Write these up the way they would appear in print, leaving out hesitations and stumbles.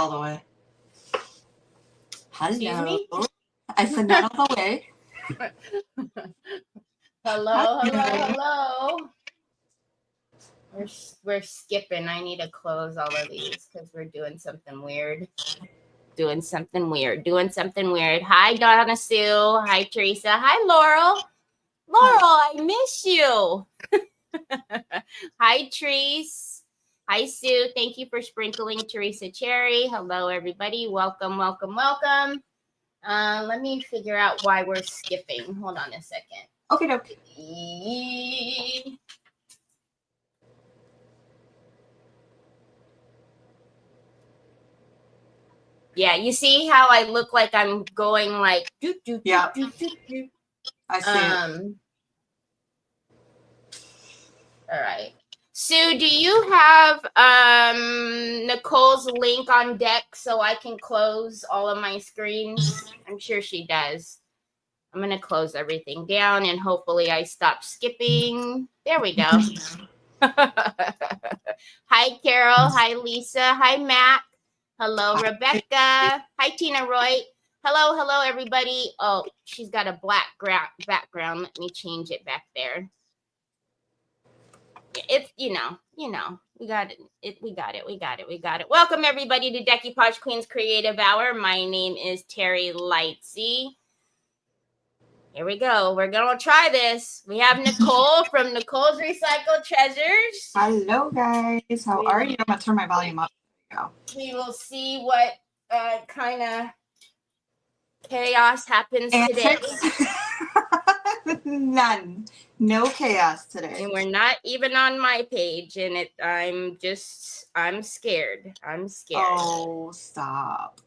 all the way. Hello. Excuse me? I said not all the way. Hello. We're skipping. I need to close all of these because we're doing something weird. Hi, Donna Sue. Hi, Teresa. Hi, Laurel. I miss you. Hi, Treese. Hi, Sue. Thank you for sprinkling Teresa Cherry. Hello, everybody. Welcome. Let me figure out why we're skipping. Hold on a second. Okay. Yeah, you see how I look like I'm going like Yeah. I see it. All right. Sue, do you have Nicole's link on deck so I can close all of my screens? I'm sure she does. I'm going to close everything down and hopefully I stop skipping. There we go. Hi, Carol. Hi, Lisa. Hi, Matt. Hello, Rebecca. Hi, Tina Roy. Hello, everybody. Oh, she's got a black background. Let me change it back there. It's, you know, we got it. We got it. Welcome, everybody, to Decoupage Queen's Creative Hour. My name is Teri Lightsey. Here we go. We're going to try this. We have Nicole from Nicole's Recycled Treasures. Hello, guys. How are you? I'm going to turn my volume up. There you go. We will see what kind of chaos happens today. None. No chaos today. And we're not even on my page. And I'm scared. Oh, stop.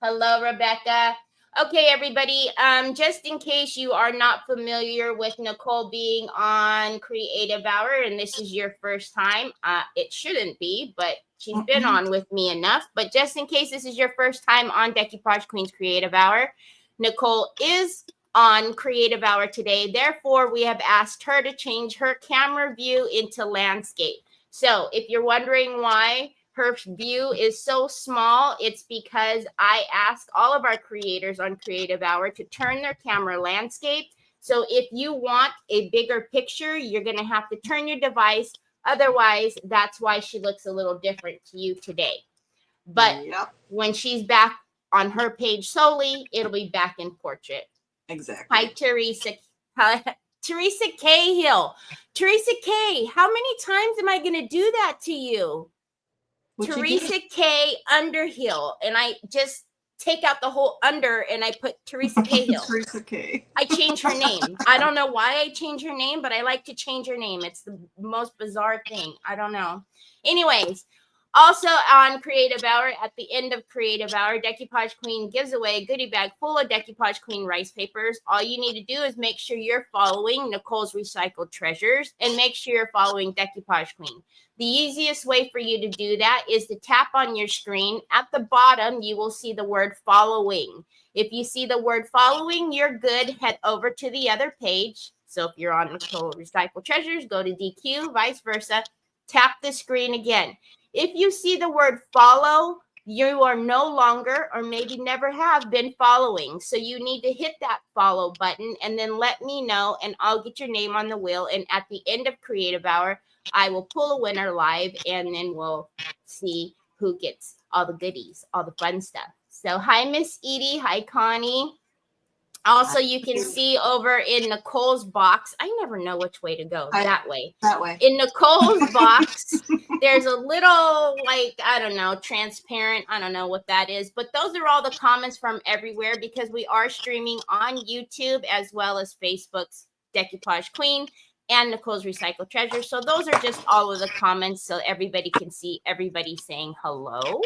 Hello, Rebecca. Okay, everybody, just in case you are not familiar with Nicole being on Creative Hour, and this is your first time, it shouldn't be, but she's been on with me enough. But just in case this is your first time on Decoupage Queen's Creative Hour, Nicole is on Creative Hour today. Therefore, we have asked her to change her camera view into landscape. So if you're wondering why her view is so small, it's because I ask all of our creators on Creative Hour to turn their camera landscape. So if you want a bigger picture, you're going to have to turn your device. Otherwise, that's why she looks a little different to you today. But when she's back on her page solely, it'll be back in portrait. Exactly. Hi, Teresa. Teresa Cahill. Teresa K, how many times am I going to do that to you? Teresa K Underhill, and I just take out the whole under and I put Teresa Cahill. Teresa K. I change her name. I don't know why I change her name, but I like to change her name. It's the most bizarre thing. I don't know. Anyways, also on Creative Hour, at the end of Creative Hour, Decoupage Queen gives away a goodie bag full of Decoupage Queen rice papers. All you need to do is make sure you're following Nicole's Recycled Treasures and make sure you're following Decoupage Queen. The easiest way for you to do that is to tap on your screen. At the bottom, you will see the word following. If you see the word following, you're good. Head over to the other page. So if you're on Nicole Recycled Treasures, go to DQ, vice versa. Tap the screen again. If you see the word follow, you are no longer or maybe never have been following. So you need to hit that follow button and then let me know and I'll get your name on the wheel. And at the end of Creative Hour, I will pull a winner live and then we'll see who gets all the goodies, all the fun stuff. So hi, Miss Edie. Hi, Connie. Also, you can see over in Nicole's box. I never know which way to go. That way. In Nicole's box, there's a little, like, I don't know, transparent. I don't know what that is. But those are all the comments from everywhere because we are streaming on YouTube as well as Facebook's Decoupage Queen and Nicole's Recycled Treasure. So those are just all of the comments so everybody can see everybody saying hello.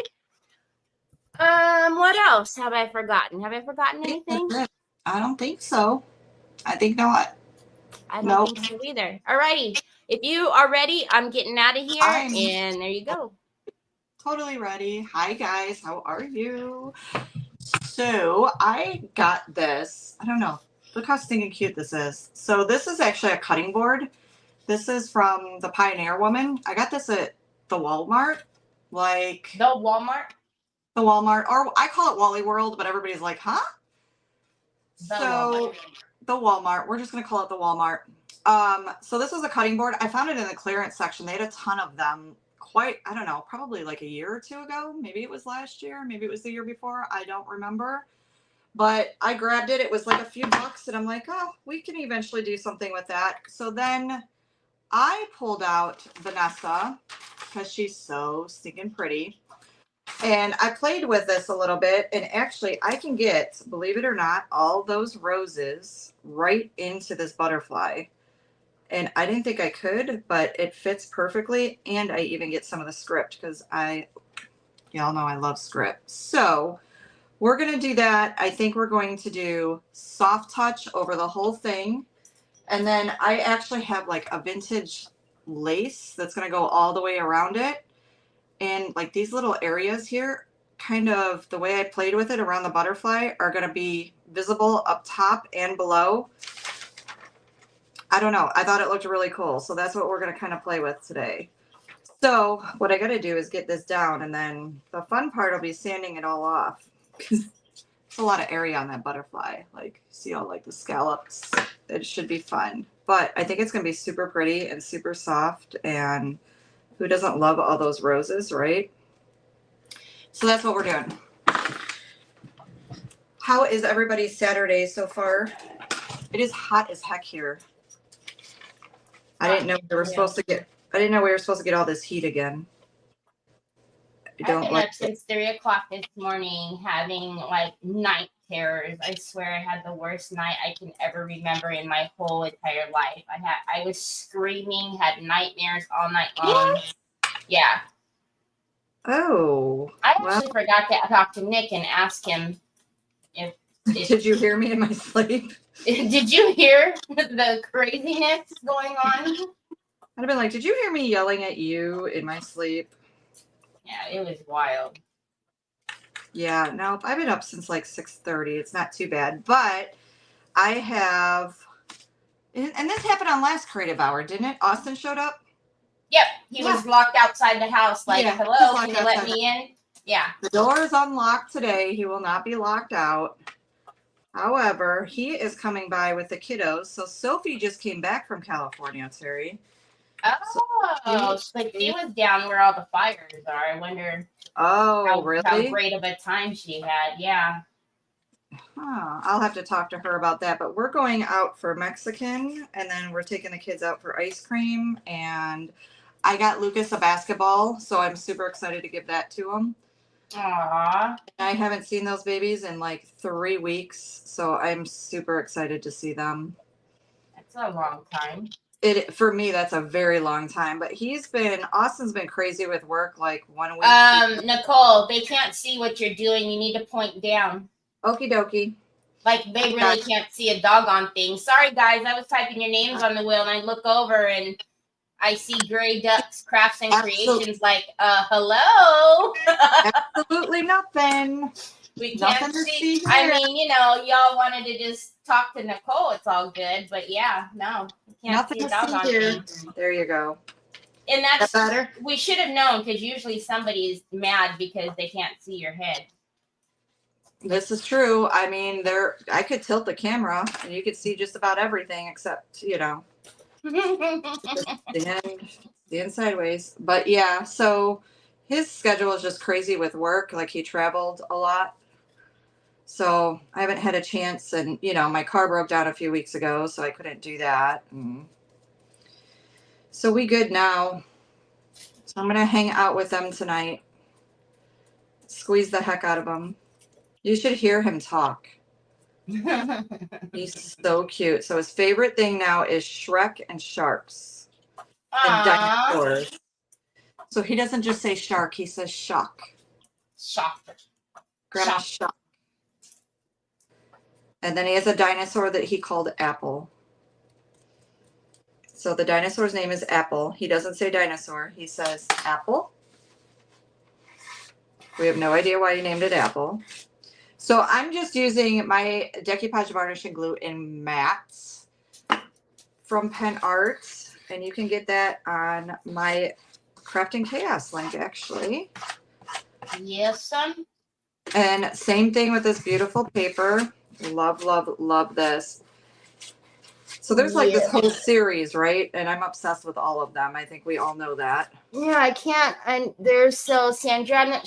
What else have I forgotten? Have I forgotten anything? I don't think so. I think not. I don't think so either. All righty. If you are ready, I'm getting out of here. And there you go. Totally ready. Hi, guys. How are you? So I got this. I don't know. Look how stinking cute this is. So this is actually a cutting board. This is from the Pioneer Woman. I got this at the Walmart. Like The Walmart? the Walmart, or I call it Wally World, but everybody's like, huh? The So Walmart. the Walmart, we're just gonna call it the Walmart. So this was a cutting board. I found it in the clearance section. They had a ton of them. I don't know, probably like a year or two ago. Maybe it was last year. Maybe it was the year before. I don't remember. But I grabbed it. It was like a few bucks, and I'm like, oh, we can eventually do something with that. So then I pulled out Vanessa because she's so stinking pretty. And I played with this a little bit, and actually I can get, believe it or not, all those roses right into this butterfly. And I didn't think I could, but it fits perfectly. And I even get some of the script because y'all know I love script. So we're going to do that. I think we're going to do soft touch over the whole thing. And then I actually have like a vintage lace that's going to go all the way around it. And like these little areas here, kind of the way I played with it around the butterfly are going to be visible up top and below. I don't know. I thought it looked really cool. So that's what we're going to kind of play with today. So what I got to do is get this down, and then the fun part will be sanding it all off. It's a lot of area on that butterfly. Like, see all like the scallops. It should be fun. But I think it's going to be super pretty and super soft, and who doesn't love all those roses, right? So that's what we're doing. How is everybody's Saturday so far? It is hot as heck here. I didn't know we were supposed to get. I didn't know we were supposed to get all this heat again. I've been up since 3 o'clock this morning having like night terrors. I swear I had the worst night I can ever remember in my whole entire life. I was screaming, had nightmares all night long. What? Yeah. Oh. I actually forgot to talk to Nick and ask him if did you hear me in my sleep? Did you hear the craziness going on? I'd have been like, did you hear me yelling at you in my sleep? Yeah, it was wild. Yeah, no, I've been up since like 6:30. It's not too bad. But I have, and this happened on last creative hour, didn't it? Austin showed up? Yep, he was locked outside the house like, hello, can you let me in? Yeah. The door is unlocked today. He will not be locked out. However, he is coming by with the kiddos. So Sophie just came back from California, Teri. Oh, so she was down where all the fires are. I wonder how great of a time she had. Yeah. I'll have to talk to her about that. But we're going out for Mexican, and then we're taking the kids out for ice cream. And I got Lucas a basketball, so I'm super excited to give that to him. Aww. I haven't seen those babies in like 3 weeks, so I'm super excited to see them. That's a long time. For me, that's a very long time. But Austin's been crazy with work like 1 week. Nicole, they can't see what you're doing. You need to point down. Okie dokie. Like they really can't see a doggone thing. Sorry guys, I was typing your names on the wheel and I look over and I see Gray Ducks Crafts and Creations like, hello. Absolutely nothing. We can't see. I mean, y'all wanted to just talk to Nicole. It's all good. But yeah, no. You can't see a doggone thing. There you go. And that's better. We should have known because usually somebody is mad because they can't see your head. This is true. I mean, I could tilt the camera and you could see just about everything except, the end sideways. But yeah, so his schedule is just crazy with work. Like he traveled a lot. So I haven't had a chance, and my car broke down a few weeks ago, so I couldn't do that. So we good now. So I'm gonna hang out with them tonight. Squeeze the heck out of them. You should hear him talk. He's so cute. So his favorite thing now is Shrek and sharks and dinosaurs. So he doesn't just say shark, he says shock. Shock. Grandma shock. And then he has a dinosaur that he called Apple. So the dinosaur's name is Apple. He doesn't say dinosaur, he says Apple. We have no idea why he named it Apple. So I'm just using my decoupage varnishing glue in mattes from Pen Art, and you can get that on my Crafting Chaos link, actually. Yes, son. And same thing with this beautiful paper. Love, love, love this. So there's like this whole series, right? And I'm obsessed with all of them. I think we all know that. Yeah, I can't. And there's so Sandrina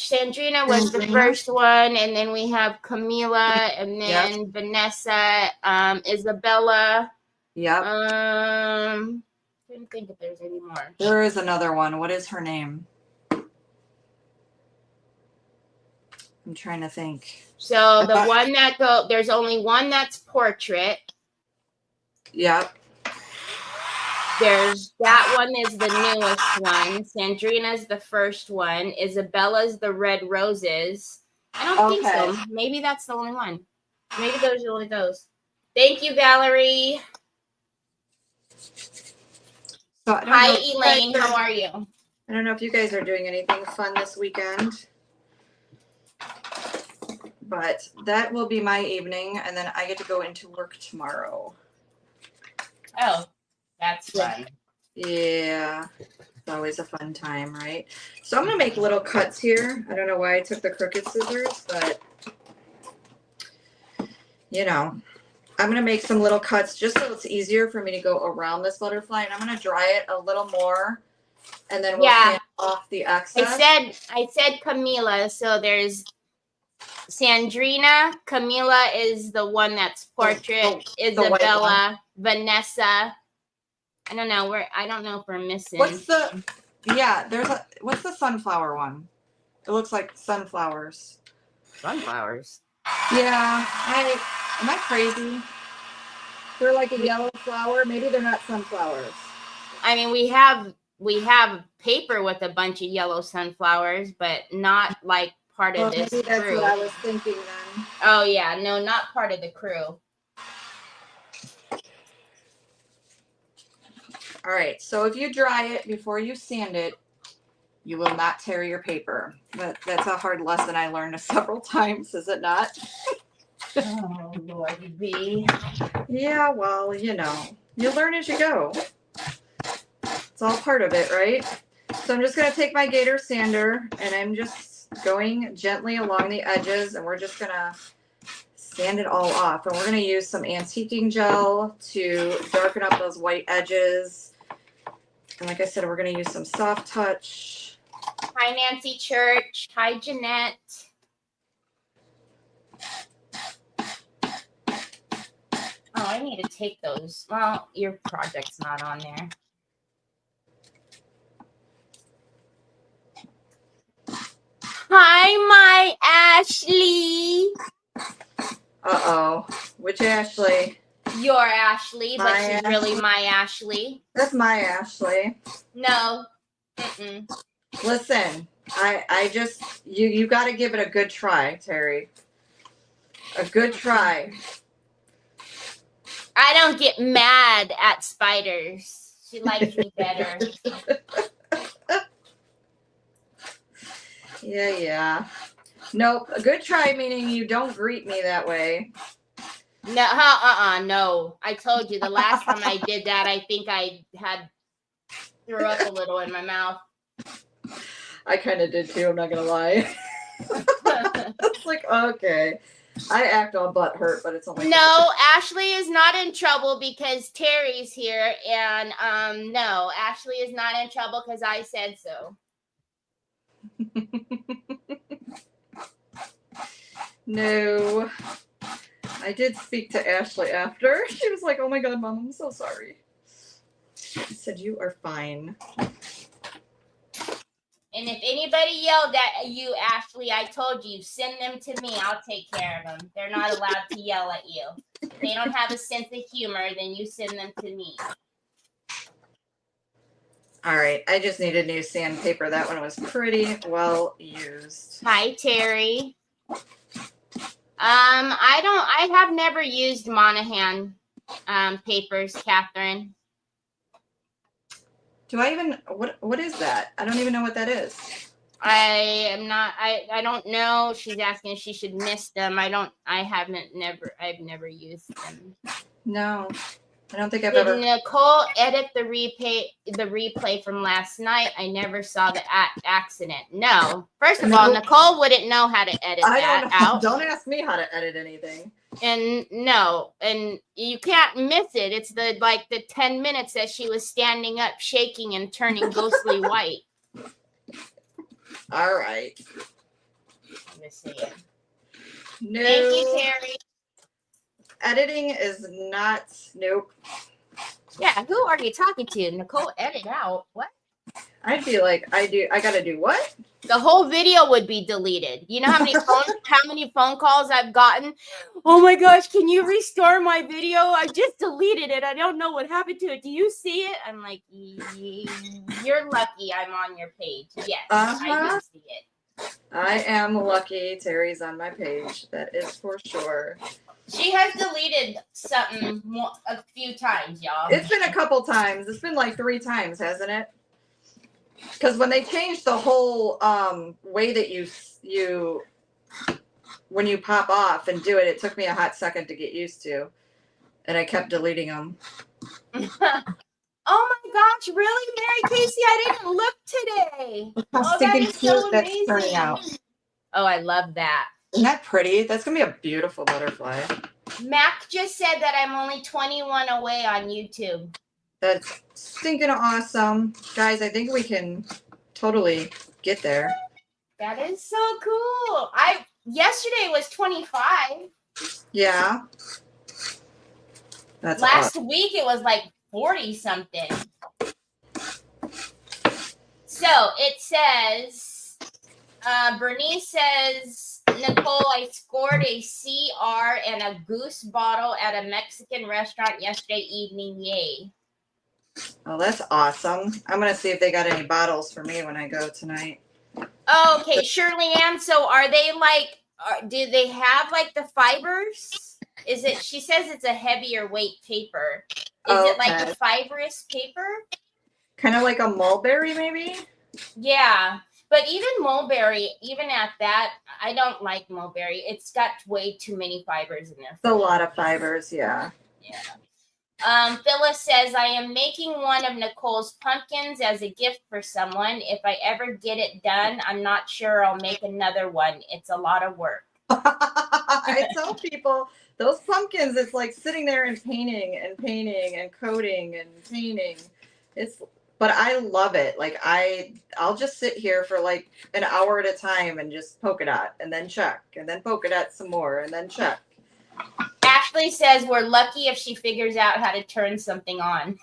was the Sandrina? first one, and then we have Camila, and then Yep. Vanessa, Isabella. Yep. Couldn't think if there's any more. There is another one. What is her name? I'm trying to think. So the one that there's only one that's portrait. Yep. There's that one is the newest one. Sandrina's the first one. Isabella's the red roses. I don't think so. Maybe that's the only one. Maybe those are only those. Thank you, Valerie. So hi, Elaine. How are you? I don't know if you guys are doing anything fun this weekend. But that will be my evening, and then I get to go into work tomorrow. Oh, that's fun. Yeah, it's always a fun time, right? So I'm going to make little cuts here. I don't know why I took the crooked scissors, but, you know, I'm going to make some little cuts just so it's easier for me to go around this butterfly. And I'm going to dry it a little more, and then we'll sand off the excess. I said Camila, so there's Sandrina. Camila is the one that's portrait. Isabella, Vanessa. I don't know if we're missing. What's the sunflower one? It looks like sunflowers. Sunflowers. Yeah. Am I crazy? They're like a yellow flower. Maybe they're not sunflowers. I mean, we have paper with a bunch of yellow sunflowers, but not like part of this maybe that's crew. what I was thinking then. Oh yeah, no, not part of the crew. All right, so if you dry it before you sand it, you will not tear your paper. But that's a hard lesson I learned several times, is it not? Oh, Lordy B. Yeah, well, you know, you learn as you go. It's all part of it, right? So I'm just going to take my Gator sander, and I'm just going gently along the edges, and we're just going to sand it all off. And we're going to use some antiquing gel to darken up those white edges. And like I said, we're going to use some soft touch. Hi, Nancy Church. Hi, Jeanette. Oh, I need to take those. Well, your project's not on there. Hi, my Ashley. Uh-oh. Which Ashley? Your Ashley, but she's really my Ashley. That's my Ashley. No. Listen, I just, you got to give it a good try, Teri. A good try. I don't get mad at spiders. She likes me better. Yeah. Nope. A good try meaning you don't greet me that way. No, no. I told you the last time I did that, I think I threw up a little in my mouth. I kind of did too, I'm not going to lie. It's like, okay. I act all butt hurt, but it's only... No, Ashley is not in trouble because Teri's here. And no, Ashley is not in trouble because I said so. No. I did speak to Ashley after. She was like, oh my God, Mom, I'm so sorry. She said, you are fine. And if anybody yelled at you, Ashley, I told you, send them to me. I'll take care of them. They're not allowed to yell at you. If they don't have a sense of humor, then you send them to me. All right. I just needed new sandpaper. That one was pretty well used. Hi, Teri. I have never used Monahan papers, Catherine. Do I even, what is that? I don't even know what that is. I don't know. She's asking if she should miss them. I've never used them. No. I don't think I've Did ever. Nicole edit the replay from last night? I never saw the accident. No. First of all, Nicole wouldn't know how to edit that out. Don't ask me how to edit anything. And no, and you can't miss it. It's the 10 minutes that she was standing up, shaking and turning ghostly white. All right. Let me see it. No. Thank you, Teri. Editing is not. Nope. Yeah, who are you talking to? Nicole, edit out. What? I'd be like, I gotta do what? The whole video would be deleted. You know how many phone calls I've gotten? Oh my gosh, can you restore my video? I just deleted it. I don't know what happened to it. Do you see it? I'm like, you're lucky I'm on your page. Yes, I do see it. I am lucky Teri's on my page. That is for sure. She has deleted something a few times, y'all. It's been a couple times. It's been like 3 times, hasn't it? Because when they changed the whole way that you when you pop off and do it, it took me a hot second to get used to, and I kept deleting them. Oh my gosh, really, Mary Casey? I didn't look today. How stinking cute that's turning out. Oh, I love that. Isn't that pretty? That's gonna be a beautiful butterfly. Mac just said that I'm only 21 away on YouTube. That's stinking awesome. Guys, I think we can totally get there. That is so cool. Yesterday was 25. Yeah. That's Last awesome. week it was like 40 something. So it says, Bernice says, Nicole, I scored a CR and a goose bottle at a Mexican restaurant yesterday evening. Yay. Oh, that's awesome. I'm going to see if they got any bottles for me when I go tonight. Okay, Shirley Ann. So are they do they have the fibers? She says it's a heavier weight paper. Is it like a fibrous paper? Kind of like a mulberry, maybe? Yeah. But even mulberry, even at that, I don't like mulberry. It's got way too many fibers in there. It's a lot of fibers, yeah. Yeah. Phyllis says, I am making one of Nicole's pumpkins as a gift for someone. If I ever get it done, I'm not sure I'll make another one. It's a lot of work. I tell people, those pumpkins, it's like sitting there and painting and coding and painting. But I love it. Like I'll just sit here for like an hour at a time and just polka dot and then check and then polka dot some more and then check. Ashley says we're lucky if she figures out how to turn something on.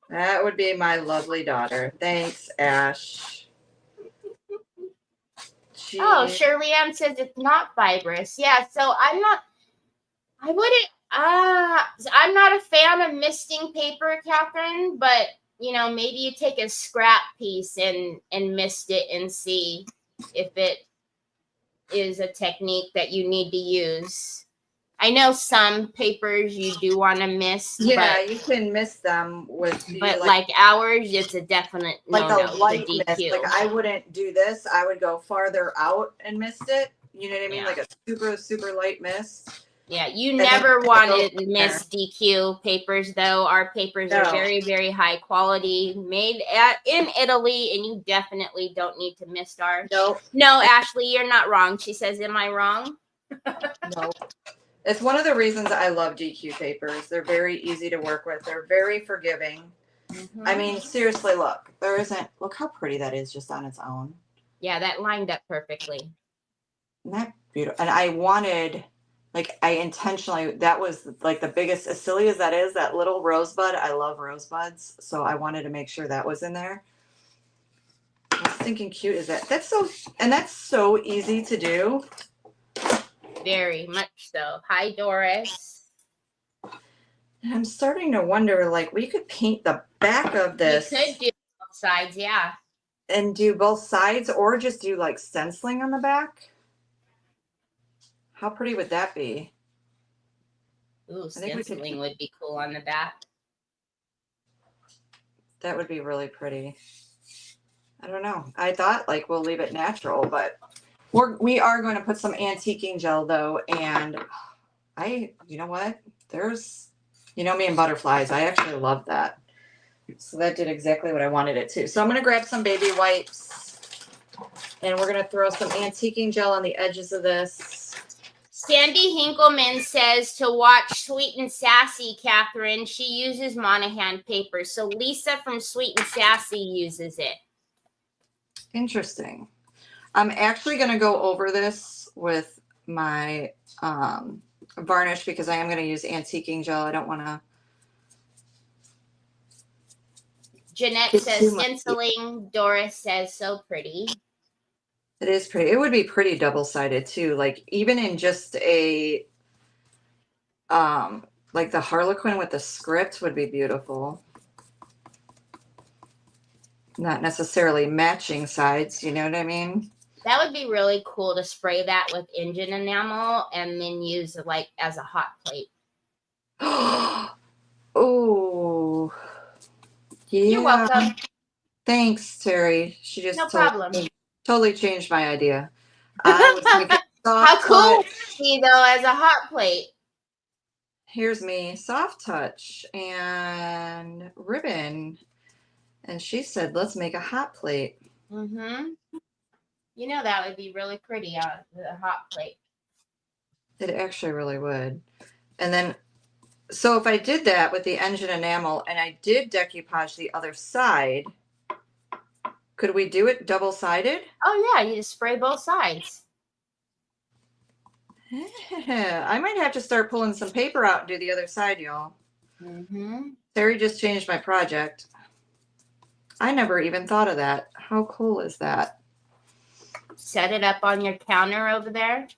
That would be my lovely daughter. Thanks, Ash. Jeez. Oh, Shirley Ann says it's not fibrous. Yeah, so I'm not a fan of misting paper, Catherine, but maybe you take a scrap piece and mist it and see if it is a technique that you need to use. I know some papers you do want to mist. Yeah, you can mist them with. But like ours, it's a definite a light mist. Like I wouldn't do this. I would go farther out and mist it. You know what I mean? Yeah. Like a super, super light mist. Yeah, you never want to mist DQ papers, though. Our papers are very, very high quality, made in Italy, and you definitely don't need to mist ours. Nope. No, Ashley, you're not wrong. She says, am I wrong? No. It's one of the reasons I love DQ papers. They're very easy to work with. They're very forgiving. Mm-hmm. I mean, seriously, look. Look how pretty that is just on its own. Yeah, that lined up perfectly. Isn't that beautiful? And I wanted... I intentionally, that was like the biggest, as silly as that is, that little rosebud. I love rosebuds. So I wanted to make sure that was in there. How stinking cute is that? That's so easy to do. Very much so. Hi, Doris. And I'm starting to wonder, we could paint the back of this. You could do both sides, yeah. And do both sides or just do stenciling on the back. How pretty would that be? Ooh, stenciling would be cool on the back. That would be really pretty. I don't know. I thought we'll leave it natural, but we are going to put some antiquing gel though. And you know what? You know me and butterflies. I actually love that. So that did exactly what I wanted it to. So I'm going to grab some baby wipes and we're going to throw some antiquing gel on the edges of this. Sandy Hinkleman says to watch Sweet and Sassy, Catherine. She uses Monahan paper. So Lisa from Sweet and Sassy uses it. Interesting. I'm actually going to go over this with my varnish because I am going to use antiquing gel. I don't want to. Jeanette says stenciling. Doris says so pretty. It is pretty. It would be pretty double-sided too. Like even in just a like the Harlequin with the script would be beautiful. Not necessarily matching sides, you know what I mean? That would be really cool to spray that with engine enamel and then use it like as a hot plate. Oh, yeah. You're welcome. Thanks, Teri. She just No problem. Totally changed my idea. I was thinking How cool would it be though as a hot plate? Here's me, soft touch and ribbon. And she said, let's make a hot plate. Mm-hmm. You know, that would be really pretty on the hot plate. It actually really would. And then, so if I did that with the engine enamel and I did decoupage the other side, could we do it double-sided? Oh, yeah. You just spray both sides. I might have to start pulling some paper out and do the other side, y'all. Mm-hmm. Teri just changed my project. I never even thought of that. How cool is that? Set it up on your counter over there.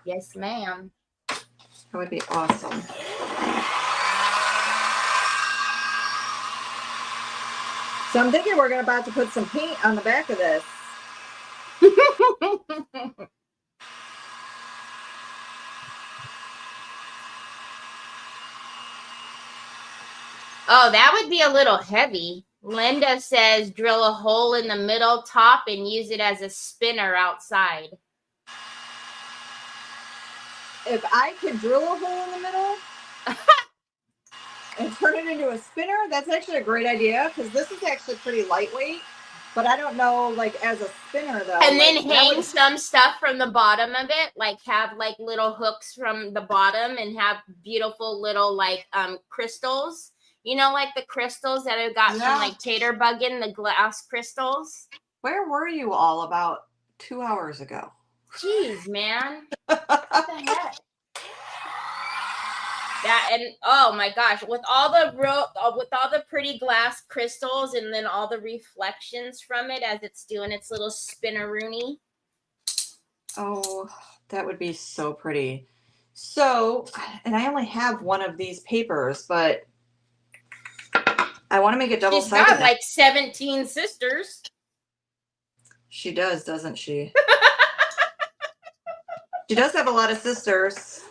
Yes, ma'am. That would be awesome. So I'm thinking we're about to put some paint on the back of this. Oh, that would be a little heavy. Linda says drill a hole in the middle top and use it as a spinner outside. If I could drill a hole in the middle and turn it into a spinner, that's actually a great idea because this is actually pretty lightweight. But I don't know, like as a spinner though. And then like, hang some stuff from the bottom of it, like have like little hooks from the bottom and have beautiful little like crystals. You know, like the crystals that I got from like Tater Buggin', the glass crystals. Where were you all about 2 hours ago? Jeez, man. What the heck? That and oh my gosh, with all the pretty glass crystals and then all the reflections from it as it's doing its little spinneroonie. Oh, that would be so pretty. So, and I only have one of these papers, but I want to make it double-sided. She's got like 17 sisters. She does, doesn't she? She does have a lot of sisters.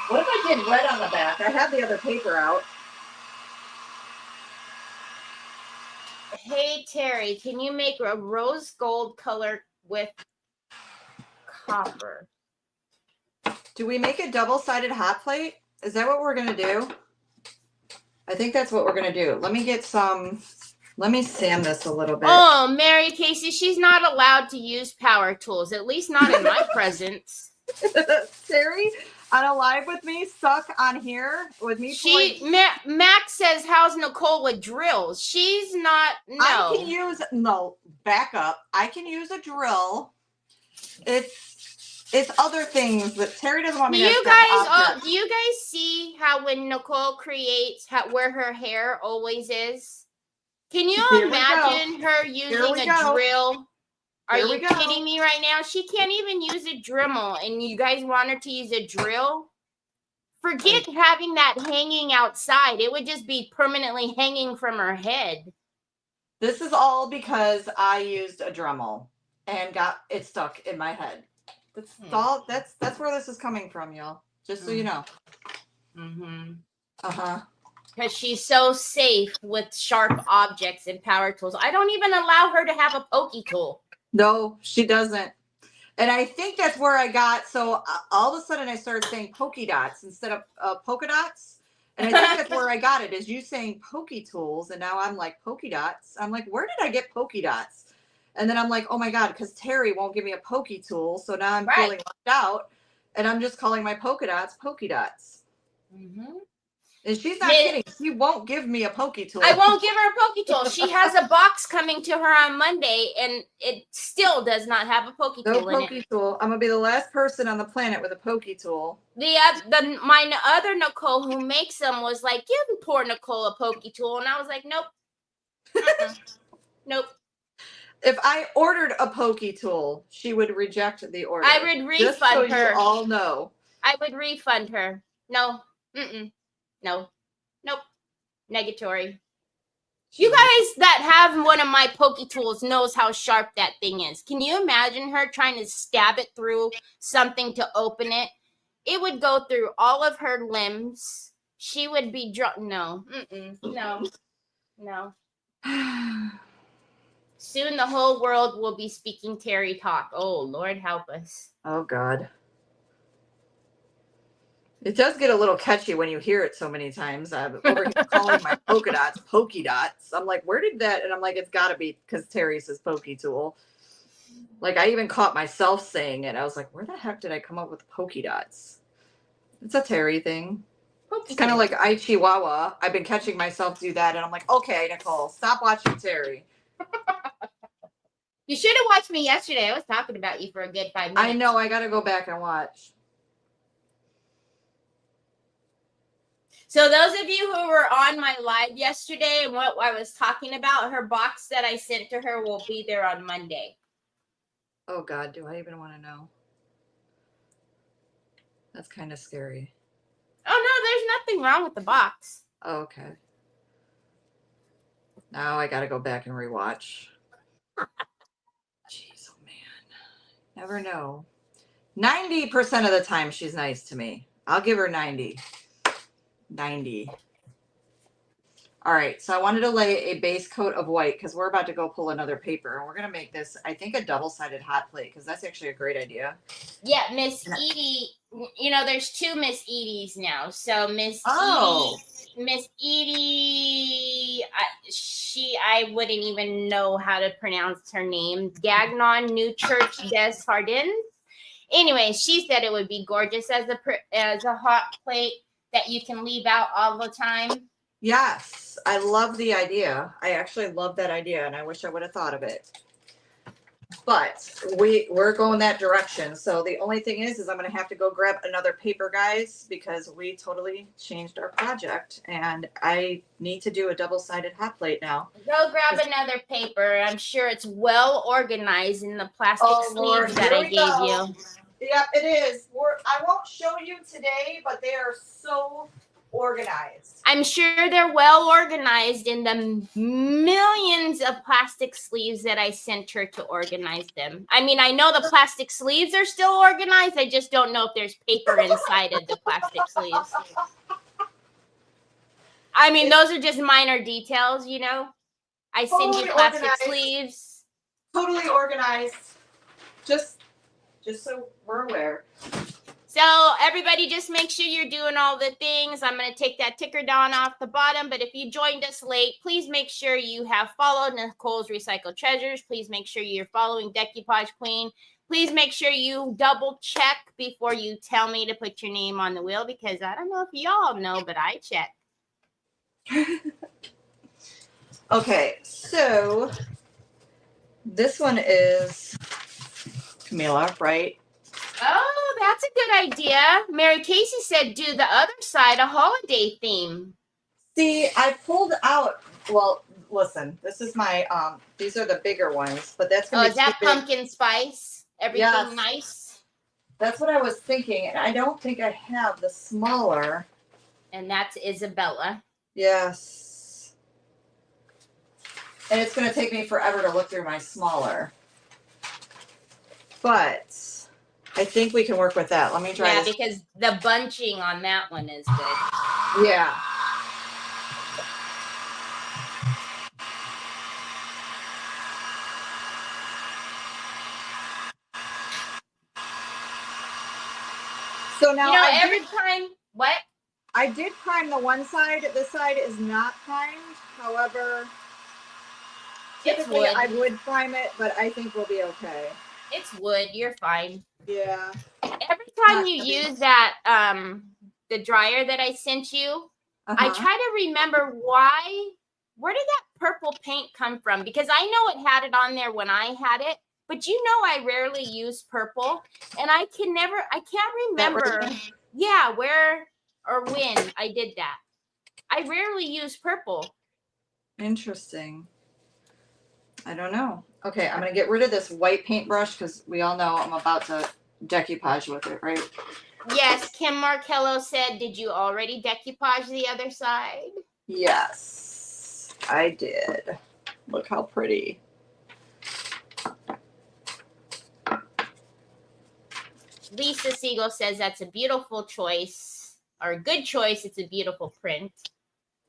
What if I did red on the back? I have the other paper out. Hey, Teri, can you make a rose gold color with copper? Do we make a double-sided hot plate? Is that what we're going to do? I think that's what we're going to do. Let me get some, let me sand this a little bit. Oh, Mary Casey, she's not allowed to use power tools, at least not in my presence. Teri, on a live with me, stuck on here with me. Max says, how's Nicole with drills? She's not, no. I can use, no, back up. I can use a drill. It's other things that Teri doesn't want me to do you guys see how when Nicole creates where her hair always is? Can you imagine her using a drill? Are you kidding me right now? She can't even use a Dremel, and you guys want her to use a drill? Forget having that hanging outside. It would just be permanently hanging from her head. This is all because I used a Dremel and got it stuck in my head. That's all. That's where this is coming from, y'all. Just so you know. Mm-hmm. Because she's so safe with sharp objects and power tools. I don't even allow her to have a pokey tool. No, she doesn't. And I think that's where I got, so all of a sudden I started saying polka dots instead of polka dots. And I think that's where I got it, is you saying pokey tools. And now I'm like, polka dots. I'm like, where did I get polka dots? And then I'm like, oh my God, because Teri won't give me a pokey tool. So now I'm feeling left out. And I'm just calling my polka dots polka dots. Mm-hmm. And she's not kidding. She won't give me a pokey tool. I won't give her a pokey tool. She has a box coming to her on Monday, and it still does not have a pokey tool in it. No pokey tool. I'm gonna be the last person on the planet with a pokey tool. My other Nicole who makes them was like, give poor Nicole a pokey tool, and I was like, nope, nope. If I ordered a pokey tool, she would reject the order. I would refund just so her. You all know. I would refund her. No, no, nope, negatory. You guys that have one of my pokey tools knows how sharp that thing is. Can you imagine her trying to stab it through something to open it? It would go through all of her limbs. She would be no, no. Soon the whole world will be speaking Teri talk. Oh, Lord help us. Oh, God. It does get a little catchy when you hear it so many times. I'm over here calling my polka dots pokey dots. I'm like, where did that? And I'm like, it's got to be because Teri says pokey tool. Like, I even caught myself saying it. I was like, where the heck did I come up with pokey dots? It's a Teri thing. It's kind of like I Chihuahua. I've been catching myself do that. And I'm like, okay, Nicole, stop watching Teri. You should have watched me yesterday. I was talking about you for a good 5 minutes. I know. I got to go back and watch. So those of you who were on my live yesterday and what I was talking about, her box that I sent to her will be there on Monday. Oh, God. Do I even want to know? That's kind of scary. Oh, no, there's nothing wrong with the box. Oh, okay. Now I got to go back and rewatch. Jeez, oh, man. Never know. 90% of the time she's nice to me. I'll give her 90. 90. All right, so I wanted to lay a base coat of white because we're about to go pull another paper, and we're going to make this, I think, a double-sided hot plate because that's actually a great idea. Yeah, Miss Edie, there's two Miss Edies now. So Miss Edie, I wouldn't even know how to pronounce her name. Gagnon New Church des Jardins. Anyway, she said it would be gorgeous as a hot plate that you can leave out all the time. Yes, I love the idea. I actually love that idea, and I wish I would have thought of it. But we're going that direction. So the only thing is I'm going to have to go grab another paper, guys, because we totally changed our project, and I need to do a double-sided hot plate now. Go grab another paper. I'm sure it's well organized in the plastic sleeves that I gave you. Yep, it is. I won't show you today, but they are so organized. I'm sure they're well organized in the millions of plastic sleeves that I sent her to organize them. I mean, I know the plastic sleeves are still organized. I just don't know if there's paper inside of the plastic sleeves. I mean, those are just minor details, I send you plastic sleeves. Totally organized. Just so we're aware. So everybody just make sure you're doing all the things. I'm going to take that ticker down off the bottom. But if you joined us late, please make sure you have followed Nicole's Recycled Treasures. Please make sure you're following Decoupage Queen. Please make sure you double check before you tell me to put your name on the wheel, because I don't know if y'all know, but I check. Okay, so this one is Camila, right? Oh, that's a good idea. Mary Casey said do the other side, a holiday theme. See, I pulled out, well, listen, this is my, these are the bigger ones, but that's going to be is that pumpkin spice? Everything nice? That's what I was thinking, and I don't think I have the smaller. And that's Isabella. Yes. And it's going to take me forever to look through my smaller. But I think we can work with that. Let me try this. Because the bunching on that one is good. Yeah. So now every time, what? I did prime the one side. This side is not primed. However, typically I would prime it, but I think we'll be okay. It's wood. You're fine. Yeah. Every time you use that, the dryer that I sent you, I try to remember where did that purple paint come from? Because I know it had it on there when I had it, but I rarely use purple, and I can't remember, where or when I did that. I rarely use purple. Interesting. I don't know. Okay, I'm gonna get rid of this white paintbrush because we all know I'm about to decoupage with it, right? Yes, Kim Markello said, did you already decoupage the other side? Yes, I did. Look how pretty. Lisa Siegel says that's a beautiful choice, or a good choice. It's a beautiful print.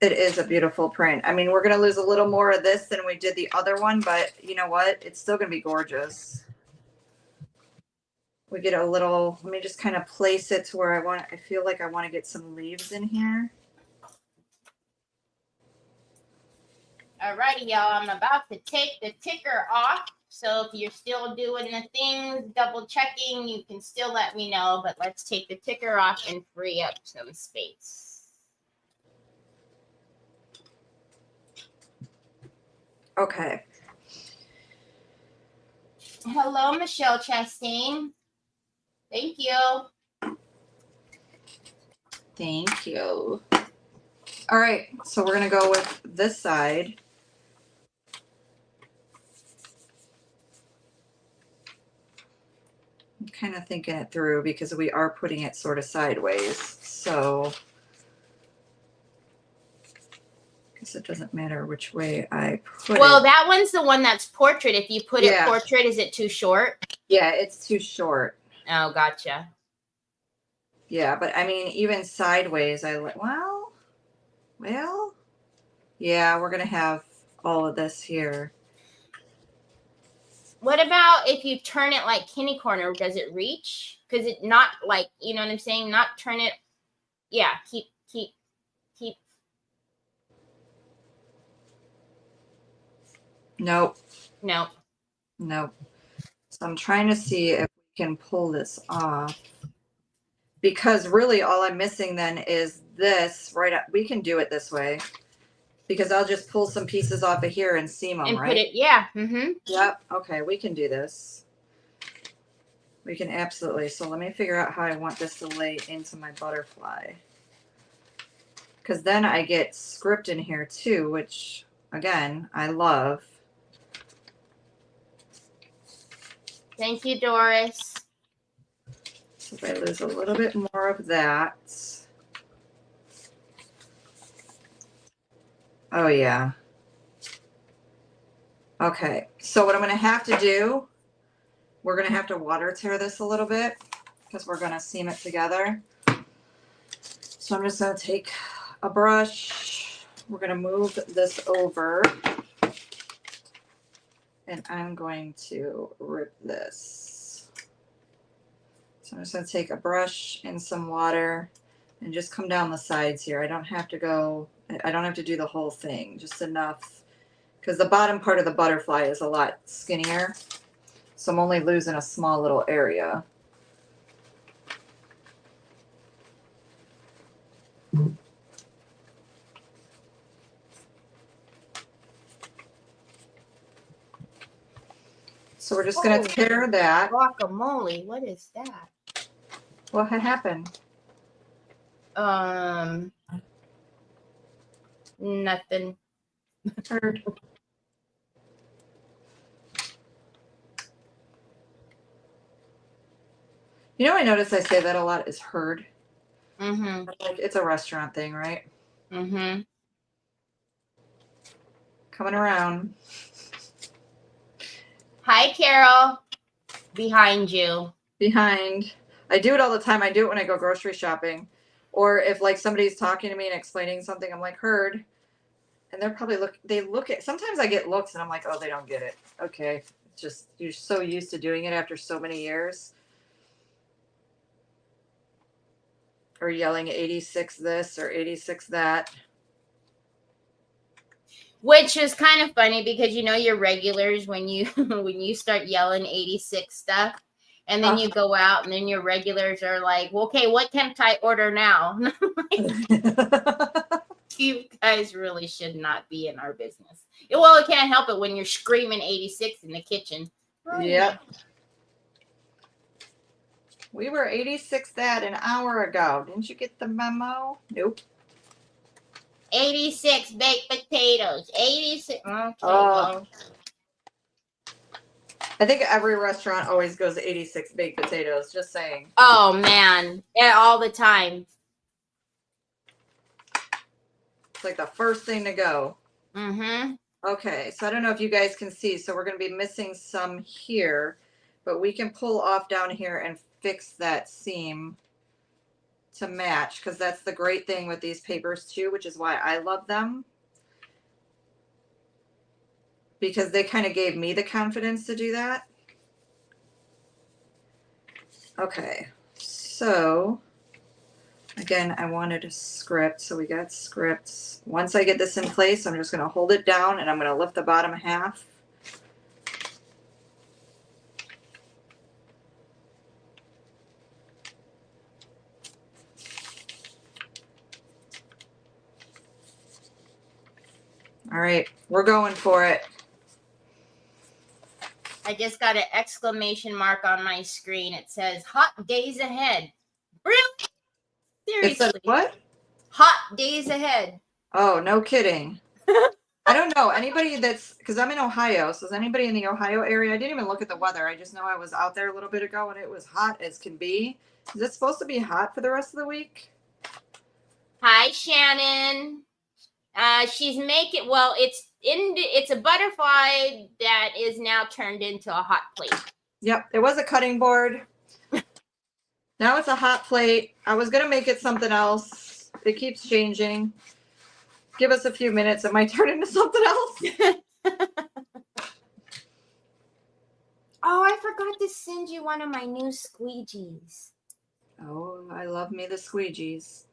It is a beautiful print. I mean, we're going to lose a little more of this than we did the other one, but you know what? It's still going to be gorgeous. We get a little, let me just kind of place it to where I feel like I want to get some leaves in here. Alrighty, y'all. I'm about to take the ticker off. So if you're still doing the things, double checking, you can still let me know. But let's take the ticker off and free up some space. Okay. Hello, Michelle Chastain. Thank you. Thank you. All right, so we're going to go with this side. I'm kind of thinking it through because we are putting it sort of sideways. So I guess it doesn't matter which way I put it. Well, that one's the one that's portrait. If you put it portrait, is it too short? Yeah, it's too short. Oh, gotcha. Yeah, but I mean, even sideways, well, yeah, we're going to have all of this here. What about if you turn it like kitty corner? Does it reach? Because it not like, you know what I'm saying? Not turn it. Yeah, keep. Nope. Nope. So I'm trying to see if we can pull this off. Because really all I'm missing then is this right up. We can do it this way. Because I'll just pull some pieces off of here and seam them, and right? Put it, yeah. Mm-hmm. Yep. Okay, we can do this. We can absolutely. So let me figure out how I want this to lay into my butterfly. Because then I get script in here too, which, again, I love. Thank you, Doris. So if I lose a little bit more of that. Oh, yeah. Okay, so what I'm going to have to do, we're going to have to water tear this a little bit because we're going to seam it together. So I'm just going to take a brush. We're going to move this over. And I'm going to rip this. So I'm just going to take a brush and some water and just come down the sides here. I don't have to do the whole thing, just enough. Because the bottom part of the butterfly is a lot skinnier. So I'm only losing a small little area. So we're just going to tear that. Guacamole, what is that? What happened? Nothing. Heard. You know, I notice I say that a lot is heard. Mm-hmm. Like it's a restaurant thing, right? Mm-hmm. Coming around. Hi, Carol. Behind you. Behind. I do it all the time. I do it when I go grocery shopping. Or if like somebody's talking to me and explaining something, I'm like, heard. And they're probably sometimes I get looks and I'm like, oh, they don't get it. Okay. It's just, you're so used to doing it after so many years. or yelling 86 this or 86 that. Which is kind of funny because you know your regulars when you when you start yelling 86 stuff and then you go out and then your regulars are like, well, okay, what can't I order now? You guys really should not be in our business. Well, it can't help it when you're screaming 86 in the kitchen. Yep. We were 86 that an hour ago. Didn't you get the memo? Nope. 86 baked potatoes. 86. Okay, well. I think every restaurant always goes 86 baked potatoes. Just saying. Oh, man. Yeah, all the time. It's like the first thing to go. Mm-hmm. Okay, so I don't know if you guys can see. So we're going to be missing some here. But we can pull off down here and fix that seam to match. Because that's the great thing with these papers too, which is why I love them. Because they kind of gave me the confidence to do that. Okay, so again, I wanted a script, so we got scripts. Once I get this in place, I'm just going to hold it down and I'm going to lift the bottom half. All right, we're going for it. I just got an exclamation mark on my screen. It says hot days ahead. Really? Seriously. It says what? Hot days ahead. Oh, no kidding. I don't know. Anybody that's, because I'm in Ohio, so is anybody in the Ohio area? I didn't even look at the weather. I just know I was out there a little bit ago and it was hot as can be. Is it supposed to be hot for the rest of the week? Hi, Shannon. She's making, well, it's a butterfly that is now turned into a hot plate. Yep, it was a cutting board. Now it's a hot plate. I was going to make it something else. It keeps changing. Give us a few minutes. It might turn into something else. Oh, I forgot to send you one of my new squeegees. Oh, I love me the squeegees.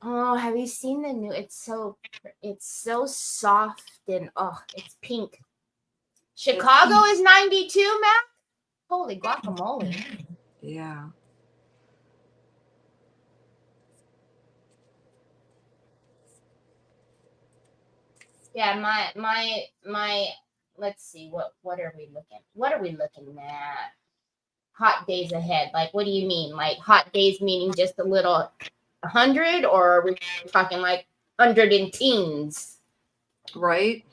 Oh, have you seen the new? It's so soft and it's pink. Chicago is 92, Mac. Holy guacamole. Yeah. Yeah, my let's see, what are we looking? What are we looking at? Hot days ahead. Like, what do you mean? Like hot days meaning just a little 100, or are we talking like 100 in teens? Right.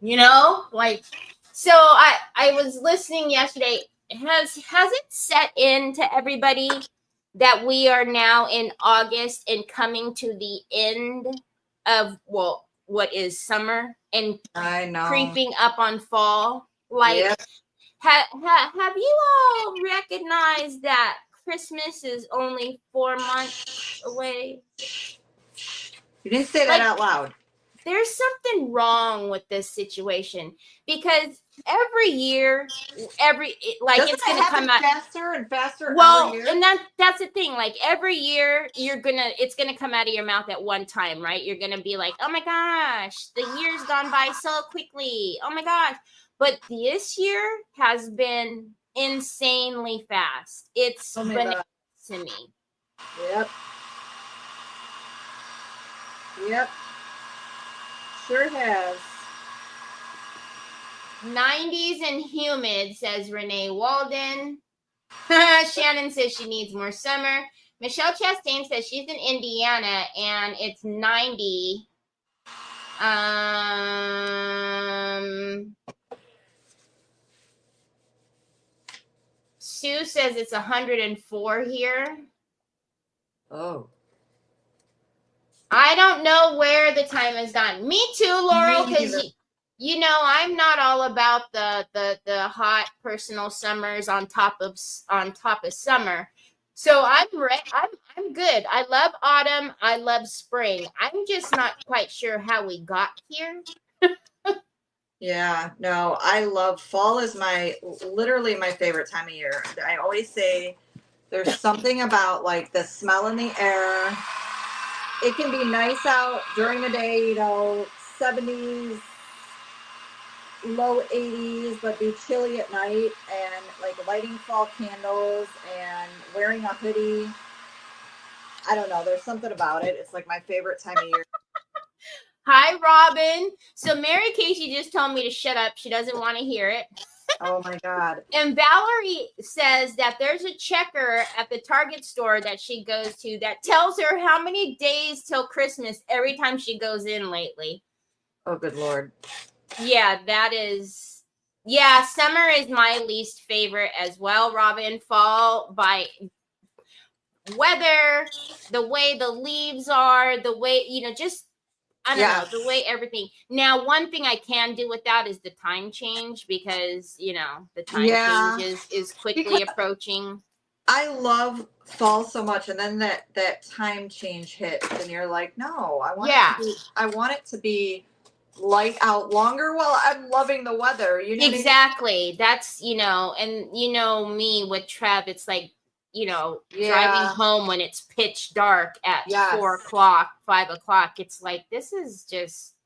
You know, like, so I was listening yesterday. Has it set into everybody that we are now in August and coming to the end of what is summer and I know. creeping up on fall? Like, yeah. Have you all recognized that Christmas is only 4 months away? You didn't say that out loud. There's something wrong with this situation because every year, Doesn't it's going to come out faster and faster. Well, every year? and that's the thing. Like every year, it's gonna come out of your mouth at one time, right? You're gonna be like, "Oh my gosh, the year's gone by so quickly. Oh my gosh!" But this year has been insanely fast. It's bananas to me. Yep. Yep. Sure has. 90s and humid, says Renee Walden. Shannon says she needs more summer. Michelle Chastain says she's in Indiana and it's 90. Sue says it's 104 here. Oh. I don't know where the time has gone. Me too, Laurel, because you know I'm not all about the hot personal summers on top of summer. So I'm good. I love autumn. I love spring. I'm just not quite sure how we got here. Yeah, no, I love fall is literally my favorite time of year. I always say There's something about like the smell in the air. It can be nice out during the day, you know, 70s, low 80s, but be chilly at night, and like lighting fall candles and wearing a hoodie. I don't know. There's something about it. It's like my favorite time of year. Hi, Robin. So Mary Casey just told me to shut up. She doesn't want to hear it. Oh my God. And Valerie says that there's a checker at the Target store that she goes to that tells her how many days till Christmas every time she goes in lately. Oh, good Lord. Yeah, that is. Yeah, summer is my least favorite as well, Robin. Fall by weather, the way the leaves are, the way, you know, just I don't know, the way everything. Now, one thing I can do with that is the time change, because, you know, the time change is quickly approaching. I love fall so much, and then that time change hits, and you're like, no, I want it to be light out longer while I'm loving the weather. You know exactly. What I mean? That's, you know, and you know me with Trev, it's like, you know, driving home when it's pitch dark at 4 o'clock, 5 o'clock. It's like, this is just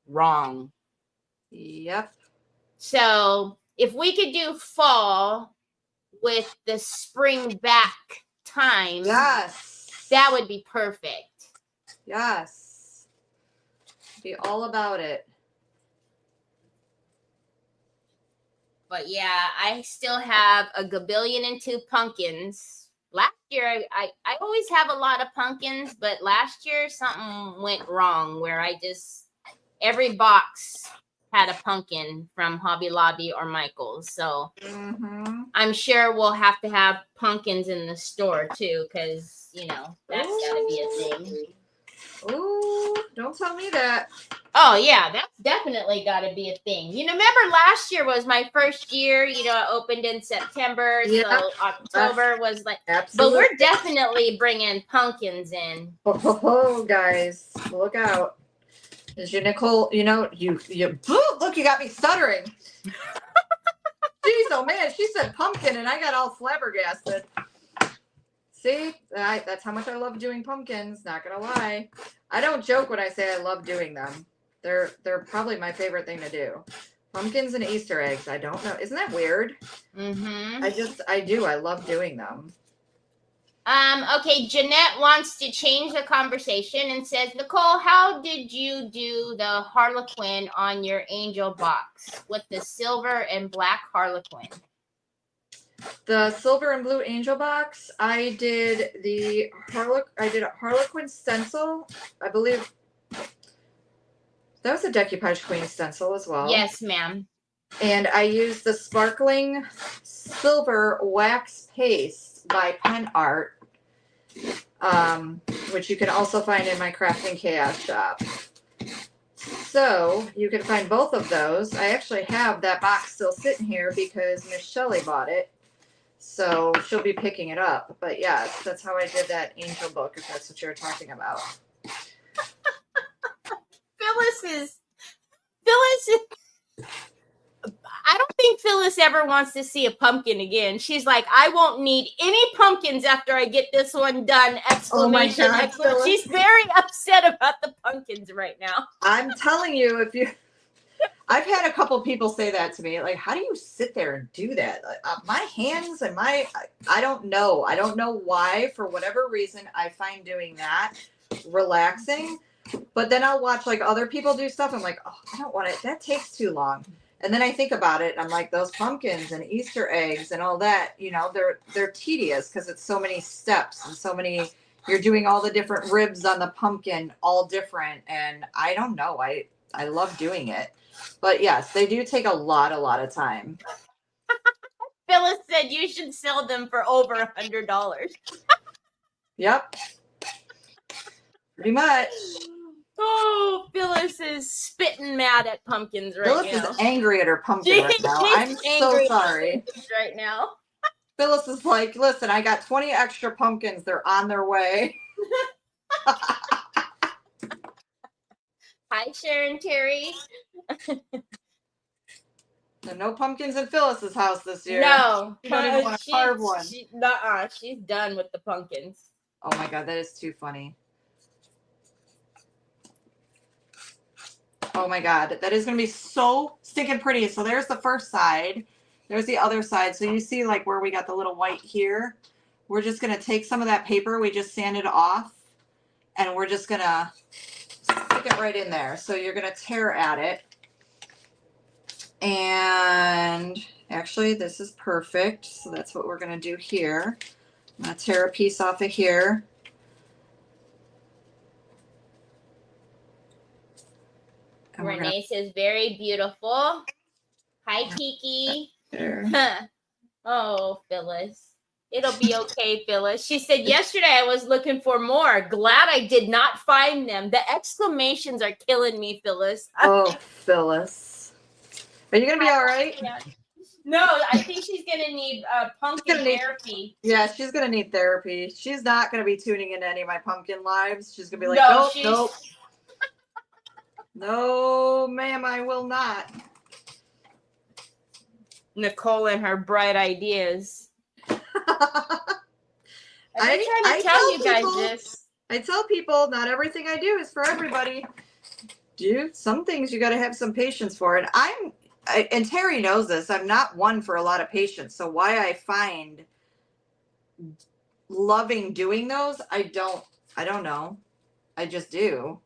wrong. Yep. So if we could do fall with the spring back time, that would be perfect. Yes. Be all about it. But yeah, I still have a gabillion and 2 pumpkins. Last year, I always have a lot of pumpkins, but last year something went wrong where every box had a pumpkin from Hobby Lobby or Michael's. So I'm sure we'll have to have pumpkins in the store too, because, you know, that's got to be a thing. Ooh, don't tell me that. Oh, yeah, that's definitely got to be a thing. You know, remember last year was my first year, you know, I opened in September, so October was like, but we're definitely bringing pumpkins in. Oh, guys, look out. Is your Nicole, you know, you look, you got me stuttering. Jeez, oh man, she said pumpkin and I got all flabbergasted. See, that's how much I love doing pumpkins, not gonna lie. I don't joke when I say I love doing them. They're probably my favorite thing to do. Pumpkins and Easter eggs. I don't know. Isn't that weird? I do. I love doing them. Okay, Jeanette wants to change the conversation and says, Nicole, how did you do the Harlequin on your angel box with the silver and black Harlequin? The silver and blue angel box, I did a Harlequin stencil, I believe. That was a Decoupage Queen stencil as well. Yes, ma'am. And I used the sparkling silver wax paste by Pen Art, which you can also find in my Crafting Chaos shop. So you can find both of those. I actually have that box still sitting here because Miss Shelley bought it. So she'll be picking it up. But yes, that's how I did that angel book, if that's what you're talking about. Phyllis I don't think Phyllis ever wants to see a pumpkin again. She's like, I won't need any pumpkins after I get this one done! Exclamation! Oh my God, She's very upset about the pumpkins right now. I'm telling you, I've had a couple people say that to me. Like, how do you sit there and do that? My hands and I don't know. I don't know why. For whatever reason, I find doing that relaxing. But then I'll watch like other people do stuff. I'm like, oh, I don't want it. That takes too long. And then I think about it. I'm like, those pumpkins and Easter eggs and all that, you know, they're tedious because it's so many steps and so many. You're doing all the different ribs on the pumpkin, all different. And I don't know. I love doing it. But yes, they do take a lot of time. Phyllis said you should sell them for over $100. Yep. Pretty much. Oh, Phyllis is spitting mad at pumpkins right now. Phyllis is angry at her pumpkin right now. I'm so sorry. Right now. Phyllis is like, listen, I got 20 extra pumpkins. They're on their way. Hi, Sharon Terry. And no pumpkins in Phyllis's house this year. No. You don't even want to carve one. She's done with the pumpkins. Oh my God, that is too funny. Oh my God, that is going to be so stinking pretty. So there's the first side. There's the other side. So you see like where we got the little white here. We're just going to take some of that paper we just sanded off, and we're just going to stick it right in there. So you're going to tear at it. And actually this is perfect. So that's what we're going to do here. I'm going to tear a piece off of here. And Renee says, very beautiful. Hi, Kiki. Oh, Phyllis. It'll be okay, Phyllis. She said, yesterday I was looking for more. Glad I did not find them. The exclamations are killing me, Phyllis. Oh, Phyllis. Are you going to be all right? No, I think she's going to need pumpkin therapy. Yeah, she's going to need therapy. She's not going to be tuning into any of my pumpkin lives. She's going to be like, nope. No, ma'am, I will not. Nicole and her bright ideas. I've been trying to tell you guys this. I tell people not everything I do is for everybody. Dude, some things you got to have some patience for. And and Teri knows this, I'm not one for a lot of patience. So why I find loving doing those, I don't know. I just do.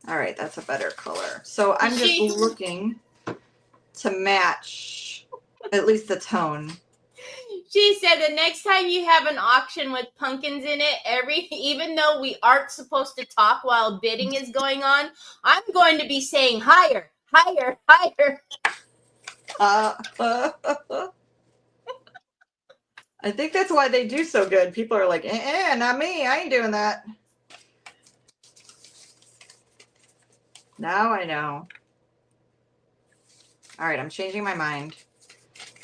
All right, that's a better color. So I'm just looking to match at least the tone. She said the next time you have an auction with pumpkins in it, even though we aren't supposed to talk while bidding is going on, I'm going to be saying higher, higher, higher. I think that's why they do so good. People are like, not me. I ain't doing that. Now I know. All right, I'm changing my mind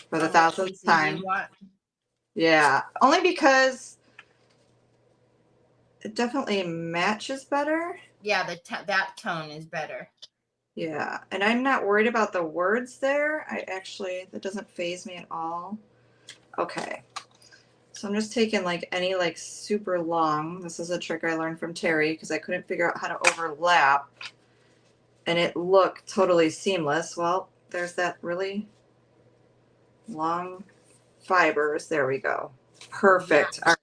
for the 1000th time. Yeah, only because it definitely matches better. Yeah, that tone is better. Yeah, and I'm not worried about the words there. That doesn't faze me at all. Okay, so I'm just taking like any like super long. This is a trick I learned from Teri because I couldn't figure out how to overlap. And it looked totally seamless. Well, there's that really long fibers. There we go. Perfect. Yeah.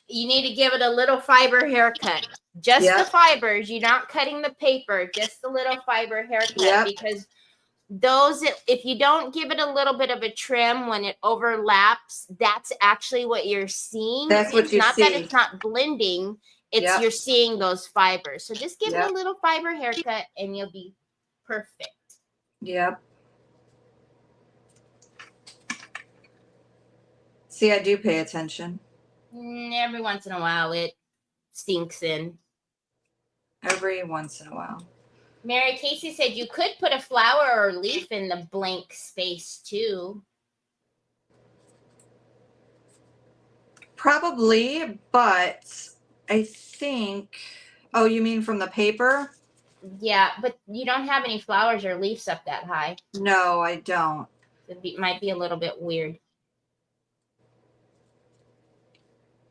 You need to give it a little fiber haircut. Just the fibers. You're not cutting the paper. Just the little fiber haircut. Because those, if you don't give it a little bit of a trim when it overlaps, that's actually what you're seeing. That's what you see. Not that it's not blending. It's you're seeing those fibers. So just give it a little fiber haircut and you'll be perfect. Yep. See, I do pay attention. Every once in a while it sinks in. Every once in a while. Mary Casey said you could put a flower or leaf in the blank space too. Probably, but I think, oh, you mean from the paper? Yeah, but you don't have any flowers or leaves up that high. No, I don't. It might be a little bit weird.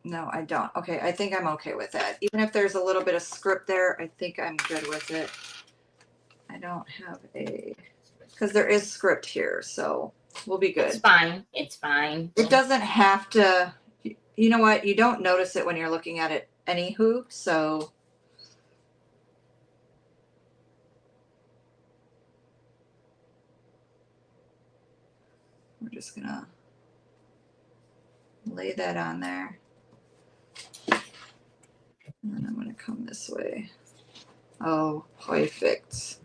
No, I don't. Okay, I think I'm okay with that. Even if there's a little bit of script there, I think I'm good with it. I don't have because there is script here, so we'll be good. It's fine. It's fine. It doesn't have to, you know what? You don't notice it when you're looking at it anywho, so. We're just gonna lay that on there. And then I'm gonna come this way. Oh, perfect.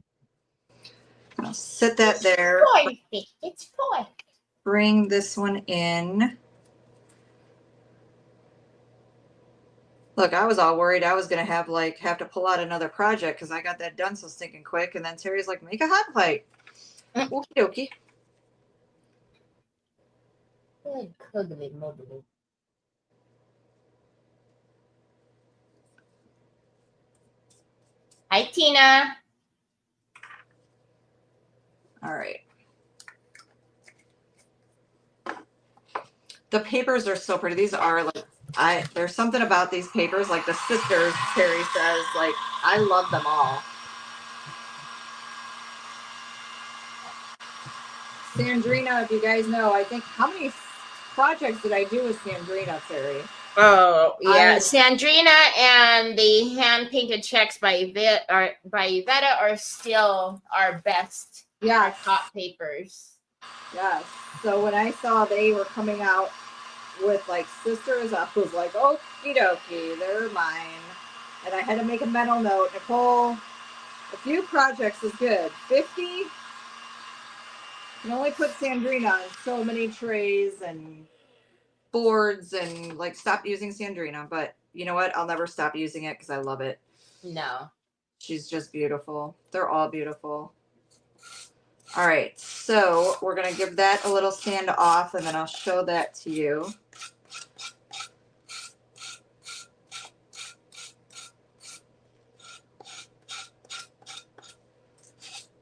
I'll set that there. Perfect. It's perfect. Bring this one in. Look, I was all worried I was gonna have to pull out another project because I got that done so stinking quick. And then Teri's like, make a hot plate. Okie dokie. Good cuddly mother. Hi, Tina. All right. The papers are so pretty. These are like, there's something about these papers, like the sisters, Teri says, like, I love them all. Sandrina, if you guys know, I think, how many projects did I do with Sandrina, Teri? Oh, yeah. Sandrina and the hand-painted checks by Yvetta are still our best. Yeah. Our top papers. Yes. So when I saw they were coming out with like sisters, I was like, okie dokie, they're mine. And I had to make a mental note. Nicole, a few projects is good. 50? You can only put Sandrina on so many trays and boards, and like, stop using Sandrina. But you know what? I'll never stop using it because I love it. No. She's just beautiful. They're all beautiful. All right, so we're gonna give that a little sand off, and then I'll show that to you.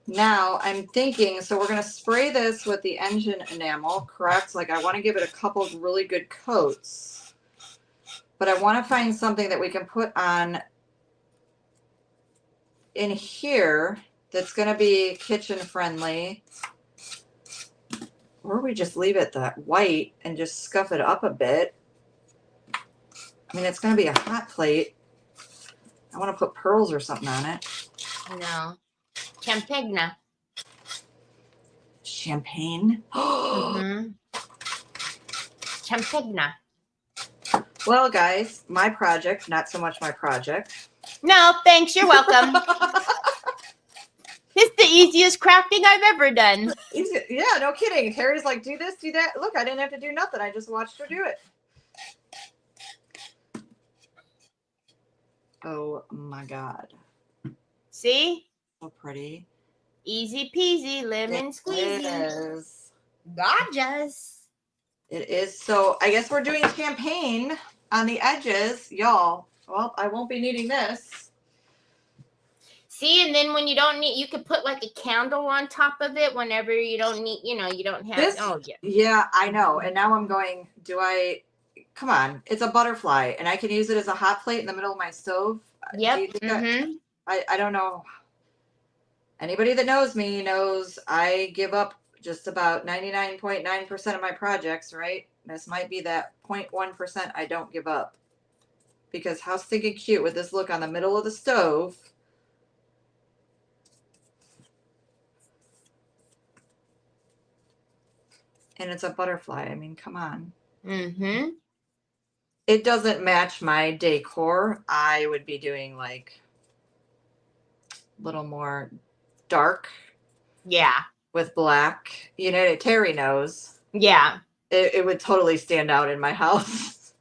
Now I'm thinking, so we're gonna spray this with the engine enamel, correct? Like, I want to give it a couple of really good coats, but I want to find something that we can put on in here that's gonna be kitchen friendly. Or we just leave it that white and just scuff it up a bit. I mean, it's going to be a hot plate. I want to put pearls or something on it. No. Champagne. Champagne? Mm-hmm. Champagne. Well, guys, my project, not so much my project. No, thanks. You're welcome. It's the easiest crafting I've ever done. Easy. Yeah, no kidding. Teri's like, do this, do that. Look, I didn't have to do nothing. I just watched her do it. Oh my God. See? So pretty. Easy peasy, lemon squeezy. It is. Gorgeous. It is. So I guess we're doing champagne on the edges. Y'all, well, I won't be needing this. See, and then when you don't need, you could put like a candle on top of it whenever you don't need, you don't have. This, oh, yeah. Yeah, I know. And now I'm going, come on, it's a butterfly, and I can use it as a hot plate in the middle of my stove. Yep. Mm-hmm. I don't know. Anybody that knows me knows I give up just about 99.9% of my projects, right? This might be that 0.1% I don't give up. Because how stinking cute would this look on the middle of the stove? And it's a butterfly. I mean, come on. Mm-hmm. It doesn't match my decor. I would be doing like a little more dark. Yeah. With black. You know, Teri knows. Yeah. It would totally stand out in my house.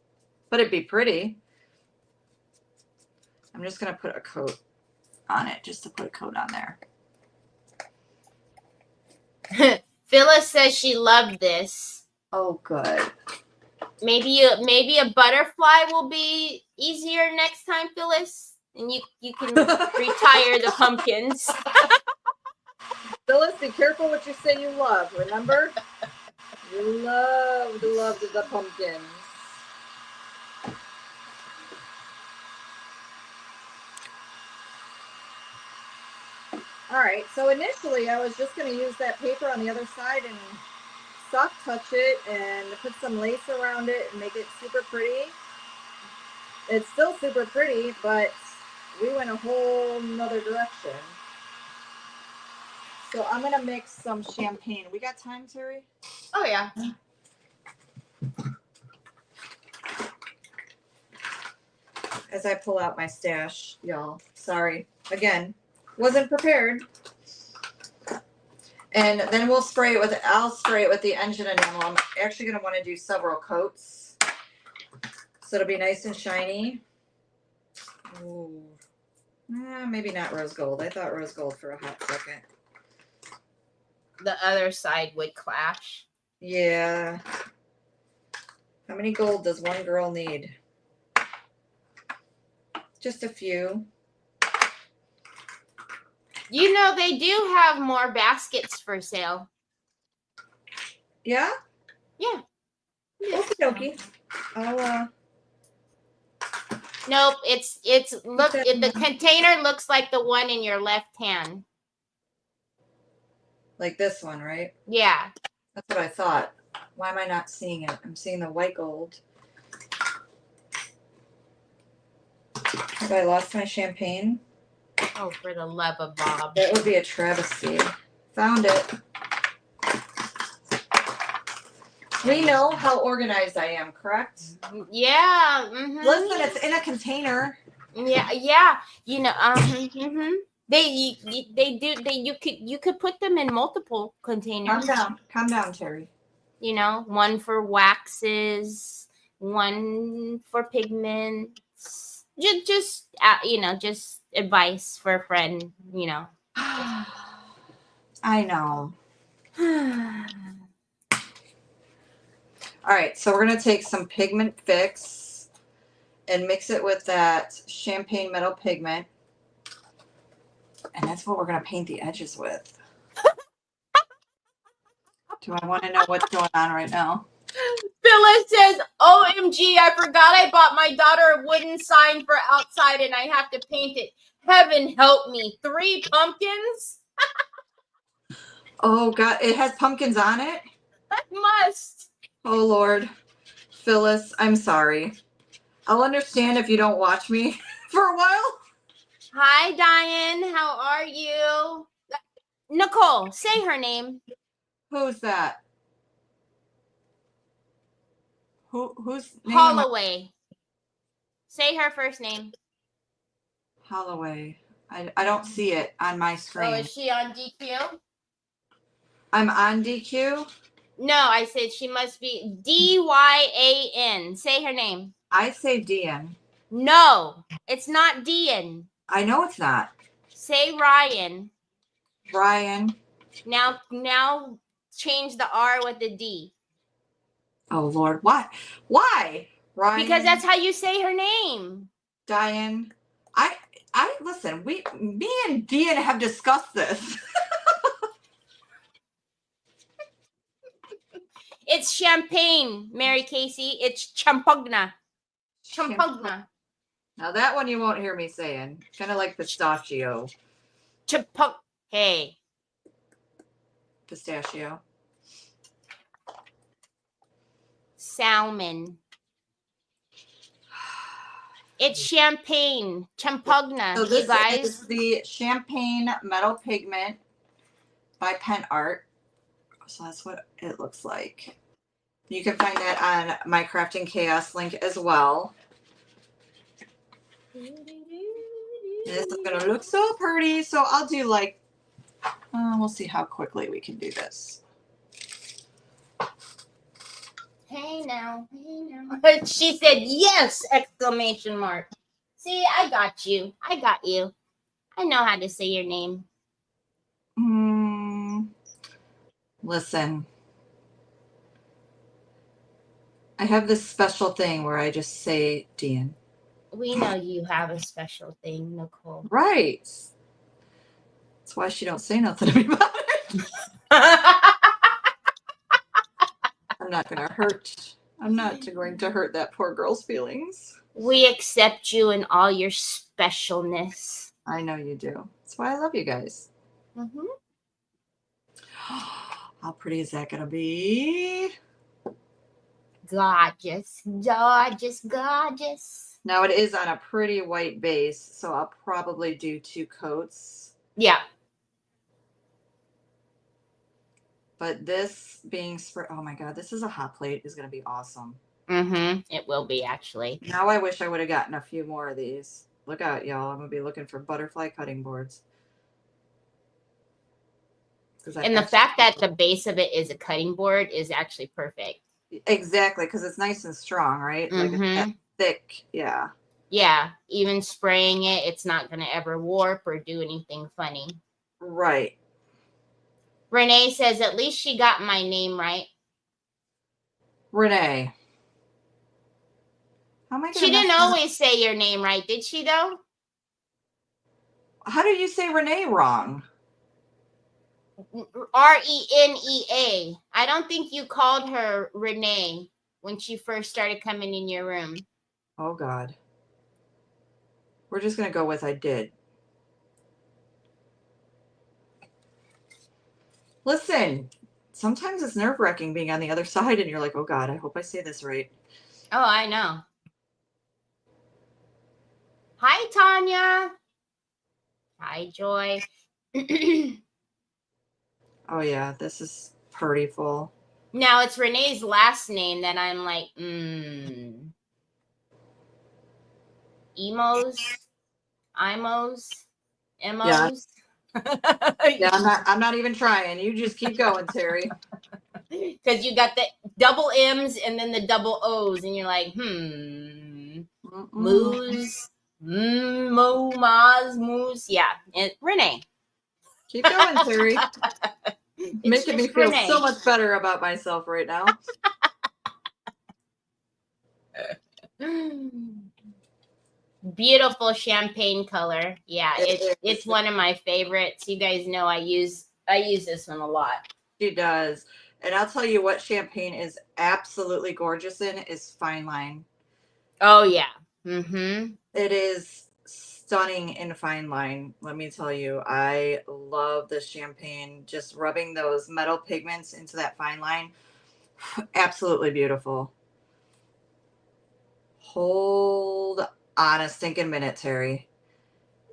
But it'd be pretty. I'm just going to put a coat on it, just to put a coat on there. Phyllis says she loved this. Oh, good. Maybe a butterfly will be easier next time, Phyllis, and you can retire the pumpkins. Phyllis, be careful what you say you love. Remember, you loved the pumpkins. All right. So initially, I was just going to use that paper on the other side and soft touch it and put some lace around it and make it super pretty. It's still super pretty, but we went a whole nother direction. So I'm going to mix some champagne. We got time, Teri? Oh, yeah. As I pull out my stash, y'all. Sorry. Again, wasn't prepared. And then I'll spray it with the engine enamel. I'm actually going to want to do several coats. So it'll be nice and shiny. Ooh. Maybe not rose gold. I thought rose gold for a hot second. The other side would clash. Yeah. How many gold does one girl need? Just a few. You know, they do have more baskets for sale. Yeah? Yeah. Okie dokie. I'll, Nope, the container looks like the one in your left hand. like this one, right? Yeah. That's what I thought. Why am I not seeing it? I'm seeing the white gold. Have I lost my champagne? Oh, for the love of Bob. That would be a travesty. Found it. We know how organized I am, correct? Yeah. Mm-hmm. Listen, it's in a container. Yeah, yeah. You know, mm-hmm. You could put them in multiple containers. Calm down, Teri. You know, one for waxes, one for pigments. Just you know, just advice for a friend. You know. I know. All right, so we're gonna take some pigment fix and mix it with that champagne metal pigment, and that's what we're gonna paint the edges with. Do I want to know what's going on right now? Phyllis says, OMG, I forgot I bought my daughter a wooden sign for outside and I have to paint it. Heaven help me. 3 pumpkins? Oh God, it has pumpkins on it? I must. Oh Lord. Phyllis, I'm sorry. I'll understand if you don't watch me for a while. Hi, Diane. How are you? Nicole, say her name. Who's that? Who's name? Holloway. Say her first name. Holloway. I don't see it on my screen. Oh, is she on DQ? I'm on DQ. No, I said she must be Dyan. Say her name. I say Dian. No, it's not Dian. I know it's not. Say Ryan. Ryan. Now change the R with the D. Oh Lord, what? Why? Ryan. Because that's how you say her name. Diane. I listen. Me and Dian have discussed this. It's champagne, Mary Casey. It's champagna. Champagna. Now that one you won't hear me saying. Kind of like pistachio. Hey. Pistachio. Salmon. It's champagne. Champagna. So this you guys. is the champagne metal pigment by Pen Art. So that's what it looks like. You can find that on my Crafting Chaos link as well. This is going to look so pretty. So I'll do like, we'll see how quickly we can do this. Hey now. She said yes! Exclamation mark. See, I got you. I got you. I know how to say your name. Listen. I have this special thing where I just say Dian. We know you have a special thing, Nicole. Right. That's why she don't say nothing to me about it. I'm not going to hurt. I'm not going to hurt that poor girl's feelings. We accept you in all your specialness. I know you do. That's why I love you guys. Mm-hmm. How pretty is that going to be? Gorgeous, gorgeous, gorgeous. Now it is on a pretty white base, so I'll probably do 2 coats. Yeah. But this being spread, oh my God, this is a hot plate is going to be awesome. Mm-hmm. It will be, actually. Now I wish I would have gotten a few more of these. Look out, y'all. I'm going to be looking for butterfly cutting boards. And the fact that the base of it is a cutting board is actually perfect. Exactly, because it's nice and strong, right? Like it's that thick, yeah. Yeah, even spraying it, it's not going to ever warp or do anything funny. Right. Renee says, at least she got my name right. Renee. How am I she didn't always say your name right, did she, though? How do you say Renee wrong? Renea. I don't think you called her Renee when she first started coming in your room. Oh, God. We're just going to go with I did. Listen, sometimes it's nerve-wracking being on the other side and you're like, oh, God, I hope I say this right. Oh, I know. Hi, Tanya. Hi, Joy. Oh, yeah, this is prettyful. Now, it's Renee's last name that I'm like, Emos, Imos, Emos. Yeah, I'm not even trying. You just keep going, Teri. Because you got the double M's and then the double O's, and you're like, Moose, Mo, Maz, Moose. Yeah, and Renee. Keep going, Teri. Making me feel Renee. so much better about myself right now. Beautiful champagne color. Yeah, it's one of my favorites. You guys know I use this one a lot. She does. And I'll tell you what champagne is absolutely gorgeous in is fine line. Oh yeah. Mm-hmm. It is stunning in fine line. Let me tell you, I love the champagne. Just rubbing those metal pigments into that fine line. Absolutely beautiful. Hold on a stinking minute, Teri.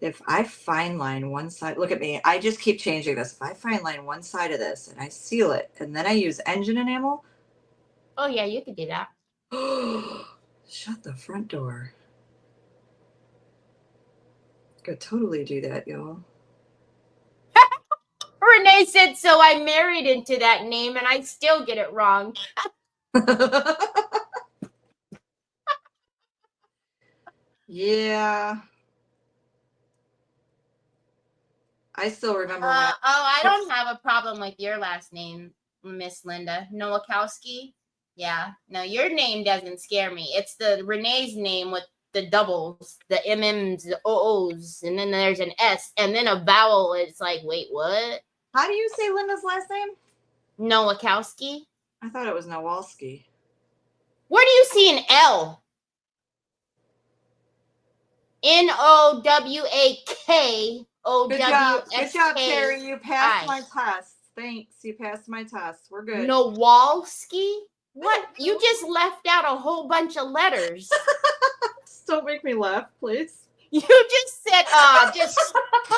If I fine line one side, look at me. I just keep changing this. If I fine line one side of this and I seal it and then I use engine enamel. Oh yeah, you could do that. Shut the front door. Could totally do that, y'all. Renee said, so I married into that name and I still get it wrong. Yeah. I still remember I don't have a problem with your last name, Miss Linda. Nowakowski. Yeah. No, your name doesn't scare me. It's the Renee's name with the doubles, the MMs, the OOs, and then there's an S, and then a vowel. It's like, wait, what? How do you say Linda's last name? Nowakowski. I thought it was Nowalski. Where do you see an L? Nowakowski. Good job, Teri. You passed my test. Thanks. You passed my test. We're good. Nowalski? What? You just left out a whole bunch of letters. Don't make me laugh, please. You just said,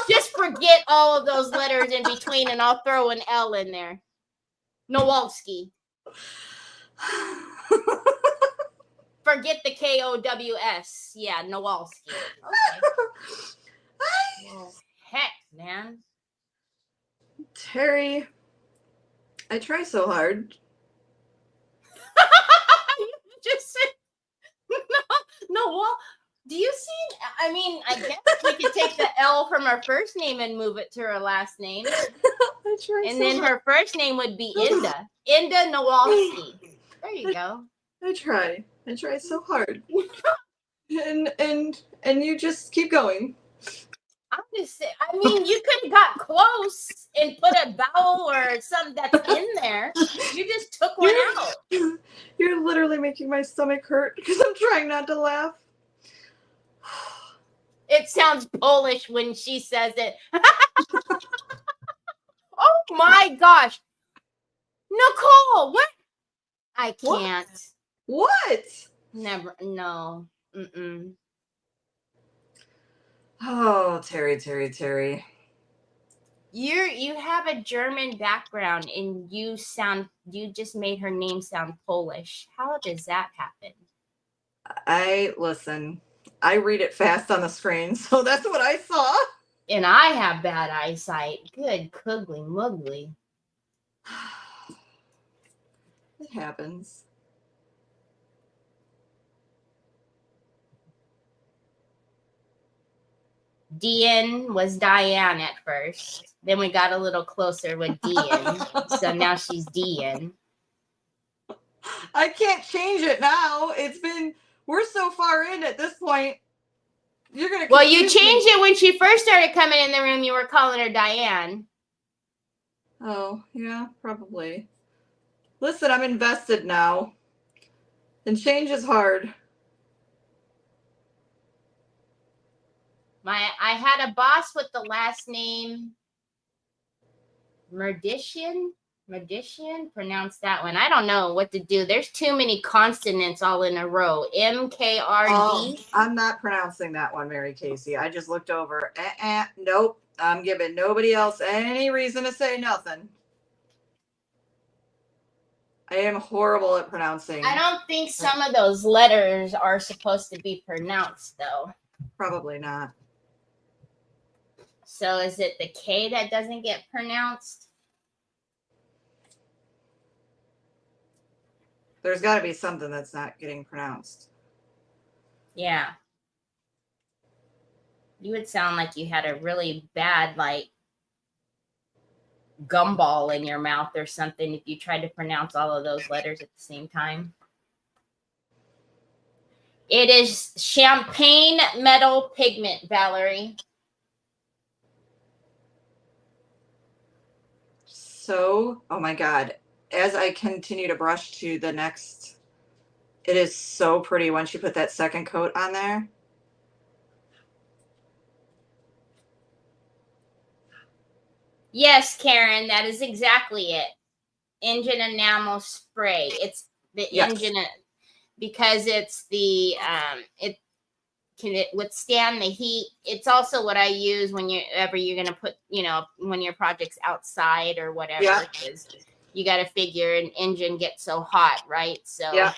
just forget all of those letters in between and I'll throw an L in there. Nowalski. Forget the KOWS. Yeah, Nowalski. Okay. Well, heck, man. Teri, I try so hard. You just said no. Well, do you see? I mean, I guess we could take the L from her first name and move it to her last name, and then her first name would be Inda. Inda Nowalski. There you go. I try so hard, and you just keep going. I'm just saying. I mean, you could have got close and put a vowel or something that's in there. You just took one out. You're literally making my stomach hurt because I'm trying not to laugh. It sounds Polish when she says it. Oh my gosh. Nicole, what? I can't. What? Never. No. Mm-mm. Oh, Teri. You have a German background and you just made her name sound Polish. How does that happen? Listen, I read it fast on the screen, so that's what I saw. And I have bad eyesight. Good cuggly muggly. It happens. Dian was Diane at first. Then we got a little closer with Dian. So now she's Dian. I can't change it now. We're so far in at this point. You're gonna. Well, you confuse me. changed it when she first started coming in the room. You were calling her Diane. Oh, yeah, probably. Listen, I'm invested now. And change is hard. I had a boss with the last name Merdician. Pronounce that one. I don't know what to do. There's too many consonants all in a row. MKRD. Oh, I'm not pronouncing that one, Mary Casey. I just looked over. Nope. I'm giving nobody else any reason to say nothing. I am horrible at pronouncing. I don't think some of those letters are supposed to be pronounced, though. Probably not. So is it the K that doesn't get pronounced? There's got to be something that's not getting pronounced. Yeah. You would sound like you had a really bad, like, gumball in your mouth or something if you tried to pronounce all of those letters at the same time. It is champagne metal pigment, Valerie. So, oh my God. As I continue to brush to the next, it is so pretty once you put that second coat on there. Yes, Karen, that is exactly it. Engine enamel spray. It's the engine because it's the it can withstand the heat. It's also what I use whenever you're gonna put, when your project's outside or whatever. Yeah. Because you got to figure an engine gets so hot, right? So yeah.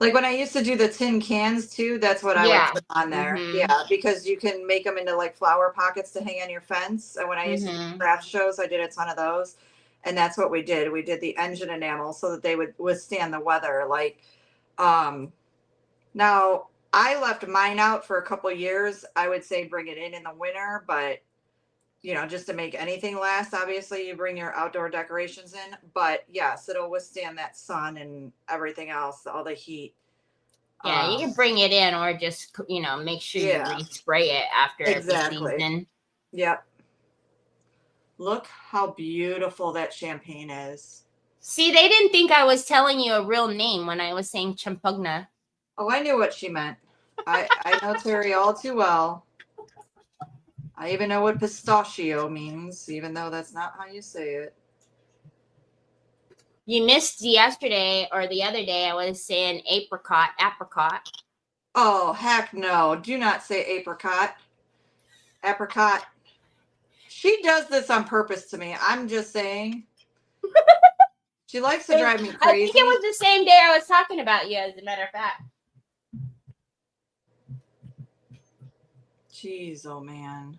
Like when I used to do the tin cans too, that's what I would put on there. Mm-hmm. Yeah, because you can make them into like flower pockets to hang on your fence. And when I used to do craft shows, I did a ton of those. And that's what we did. We did the engine enamel so that they would withstand the weather. Like, now I left mine out for a couple of years. I would say bring it in the winter, but just to make anything last, obviously you bring your outdoor decorations in, but yes, it'll withstand that sun and everything else, all the heat. Yeah, you can bring it in or just, make sure you respray it after every season. Yep. Look how beautiful that champagne is. See, they didn't think I was telling you a real name when I was saying Champagna. Oh, I knew what she meant. I know Teri all too well. I even know what pistachio means, even though that's not how you say it. You missed yesterday or the other day. I was saying apricot. Oh, heck no. Do not say apricot. Apricot. She does this on purpose to me. I'm just saying. She likes to drive me crazy. I think it was the same day I was talking about you, as a matter of fact. Jeez, oh man.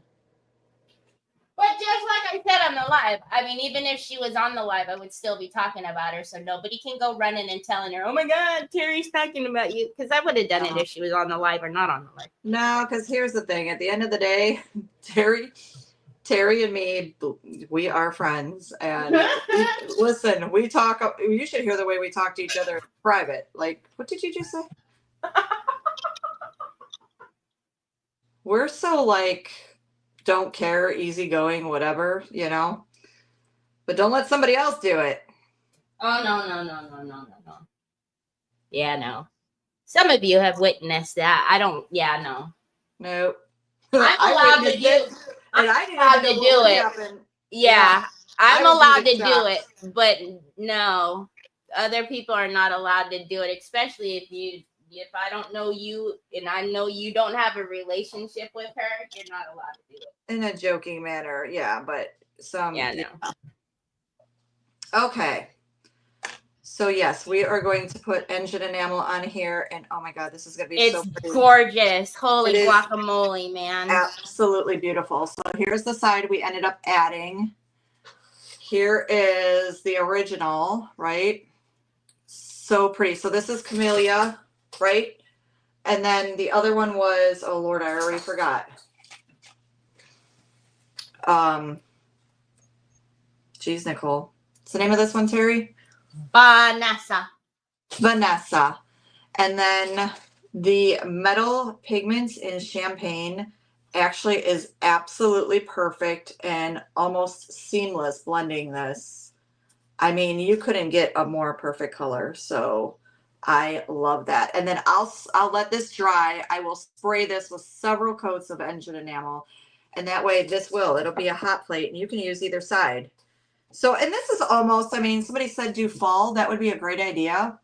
But just like I said on the live, I mean, even if she was on the live, I would still be talking about her. So nobody can go running and telling her, oh my God, Teri's talking about you. Because I would have done it if she was on the live or not on the live. No, because here's the thing. At the end of the day, Teri and me, we are friends. And listen, we talk. You should hear the way we talk to each other in private. Like, what did you just say? We're so like, don't care, easygoing, whatever, But don't let somebody else do it. Oh, no. Yeah, no. Some of you have witnessed that. I don't, no. Nope. I'm allowed to do it. I'm allowed to do it. Yeah, I'm allowed to do it. But no, other people are not allowed to do it, especially if I don't know you and I know you don't have a relationship with her, you're not allowed to do it. In a joking manner, yeah, but some. Yeah, no. Okay. So yes, we are going to put engine enamel on here, and oh my God, this is going to be so pretty. Gorgeous. Holy guacamole, man. Absolutely beautiful. So here's the side we ended up adding. Here is the original, right? So pretty. So this is Camellia, right? And then the other one was, oh Lord, I already forgot. Geez, Nicole. What's the name of this one, Teri? Vanessa. And then The metal pigments in champagne actually is absolutely perfect and almost seamless blending this. I mean, you couldn't get a more perfect color. So I love that. And then I'll let this dry. I will spray this with several coats of engine enamel. And that way it'll be a hot plate and you can use either side. So, and this is almost, I mean, somebody said do fall. That would be a great idea.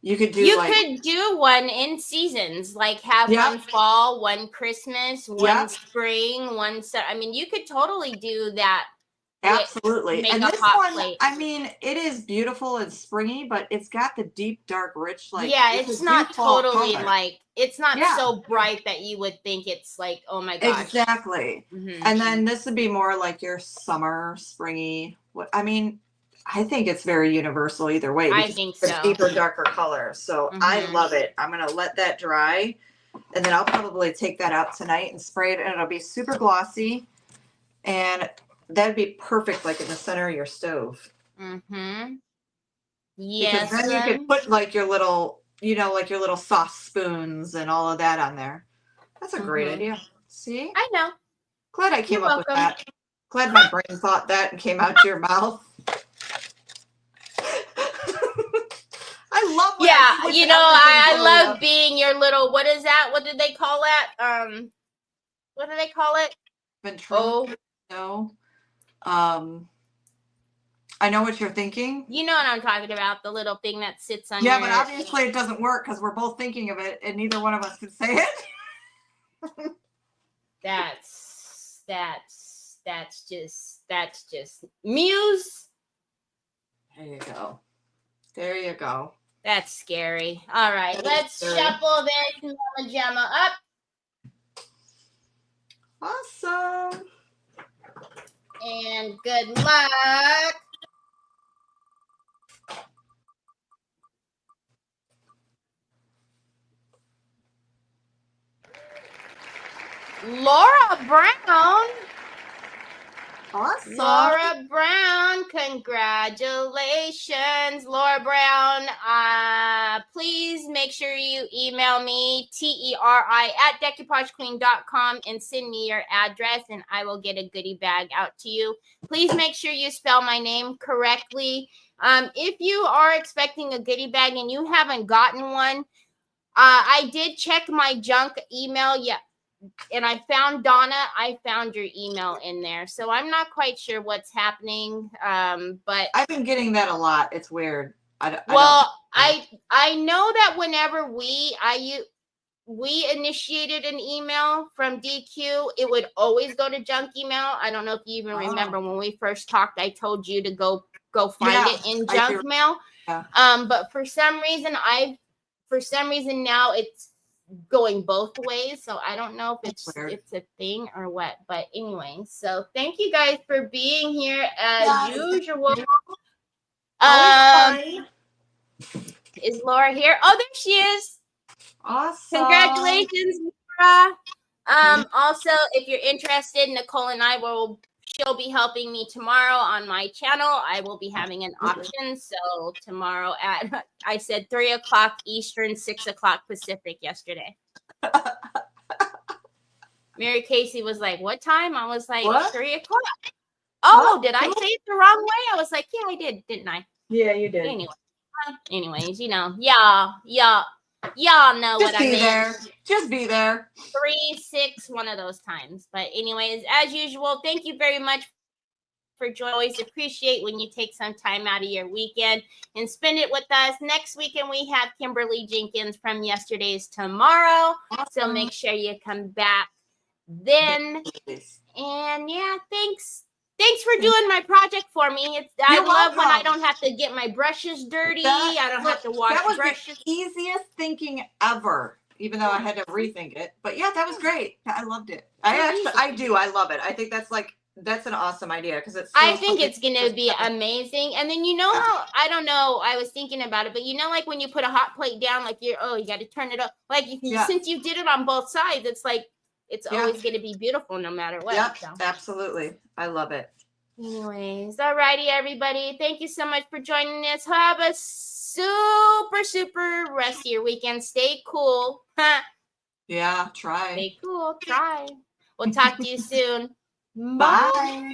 You could do could do one in seasons, like have Yep. one fall, one Christmas, one Yep. spring, I mean, you could totally do that. Absolutely. Make And a this hot one, plate. I mean, it is beautiful and springy, but it's got the deep, dark, rich, like, yeah, it's it's a not deep fall totally color. like, it's not Yeah. so bright that you would think it's like, oh my gosh. Exactly. Mhm. And then this would be more like your summer, springy. I mean, I think it's very universal either way. I because think it's so. a deeper, darker color. So I Mhm. love it. I'm going to let that dry. And then I'll probably take that out tonight and spray it. And it'll be super glossy. And that'd be perfect, like in the center of your stove. Mm-hmm. Because Yes. then you could put like your little, like your little sauce spoons and all of that on there. That's a great idea. See? I know. Glad I came You're up with welcome. that. Glad my brain thought that and came out your mouth. I love when Yeah, with you know, everything I blowing love up. being your little, what is that? What did they call that? What do they call it? Ventriloquist? No. I know what you're thinking. You know what I'm talking about, the little thing that sits on Yeah, but obviously it doesn't work because we're both thinking of it and neither one of us can say it. That's just Muse. There you go. There you go. That's scary. All right, let's shuffle this Mama Gemma up. Awesome. And good luck. Laura Brown. Awesome. Laura Brown, congratulations, Laura Brown. Please make sure you email me, TERI@decoupagequeen.com, and send me your address, and I will get a goodie bag out to you. Please make sure you spell my name correctly. If you are expecting a goodie bag and you haven't gotten one, I did check my junk email. Yeah. And I found Donna. I found your email in there, so I'm not quite sure what's happening. But I've been getting that a lot. It's weird. I know that whenever we initiated an email from DQ, it would always go to junk email. I don't know if you even remember when we first talked. I told you to go find it in junk mail. Yeah. But for some reason now it's going both ways, so I don't know if it's a thing or what, but anyway, so thank you guys for being here as usual. Is Laura here? Oh, there she is. Awesome. Congratulations, Laura. Also, if you're interested, Nicole and she'll be helping me tomorrow on my channel. I will be having an auction. So tomorrow I said 3:00 Eastern, 6:00 Pacific yesterday. Mary Casey was like, what time? I was like, what? 3:00. Oh, did I say it the wrong way? I was like, yeah, I did, didn't I? Yeah, you did. Anyways, y'all know what I mean. Just be there. 3, 6, one of those times. But anyways, as usual, thank you very much for joining. Always appreciate when you take some time out of your weekend and spend it with us. Next weekend, we have Kimberly Jenkins from Yesterday's Tomorrow. So make sure you come back then. And yeah, thanks. Thanks for doing my project for me. I love when I don't have to get my brushes dirty. I don't have to wash brushes. The easiest thinking ever, even though I had to rethink it. But yeah, that was great. I loved it. I do. I love it. I think that's an awesome idea because I think it's going to be amazing. And then how, I don't know, I was thinking about it, but like when you put a hot plate down, like you got to turn it up. Like since you did it on both sides, it's like, it's always going to be beautiful no matter what. Yep, absolutely. I love it. Anyways, all righty, everybody. Thank you so much for joining us. Have a super, super rest of your weekend. Stay cool. Yeah, try. Stay cool. Try. We'll talk to you soon. Bye. Bye.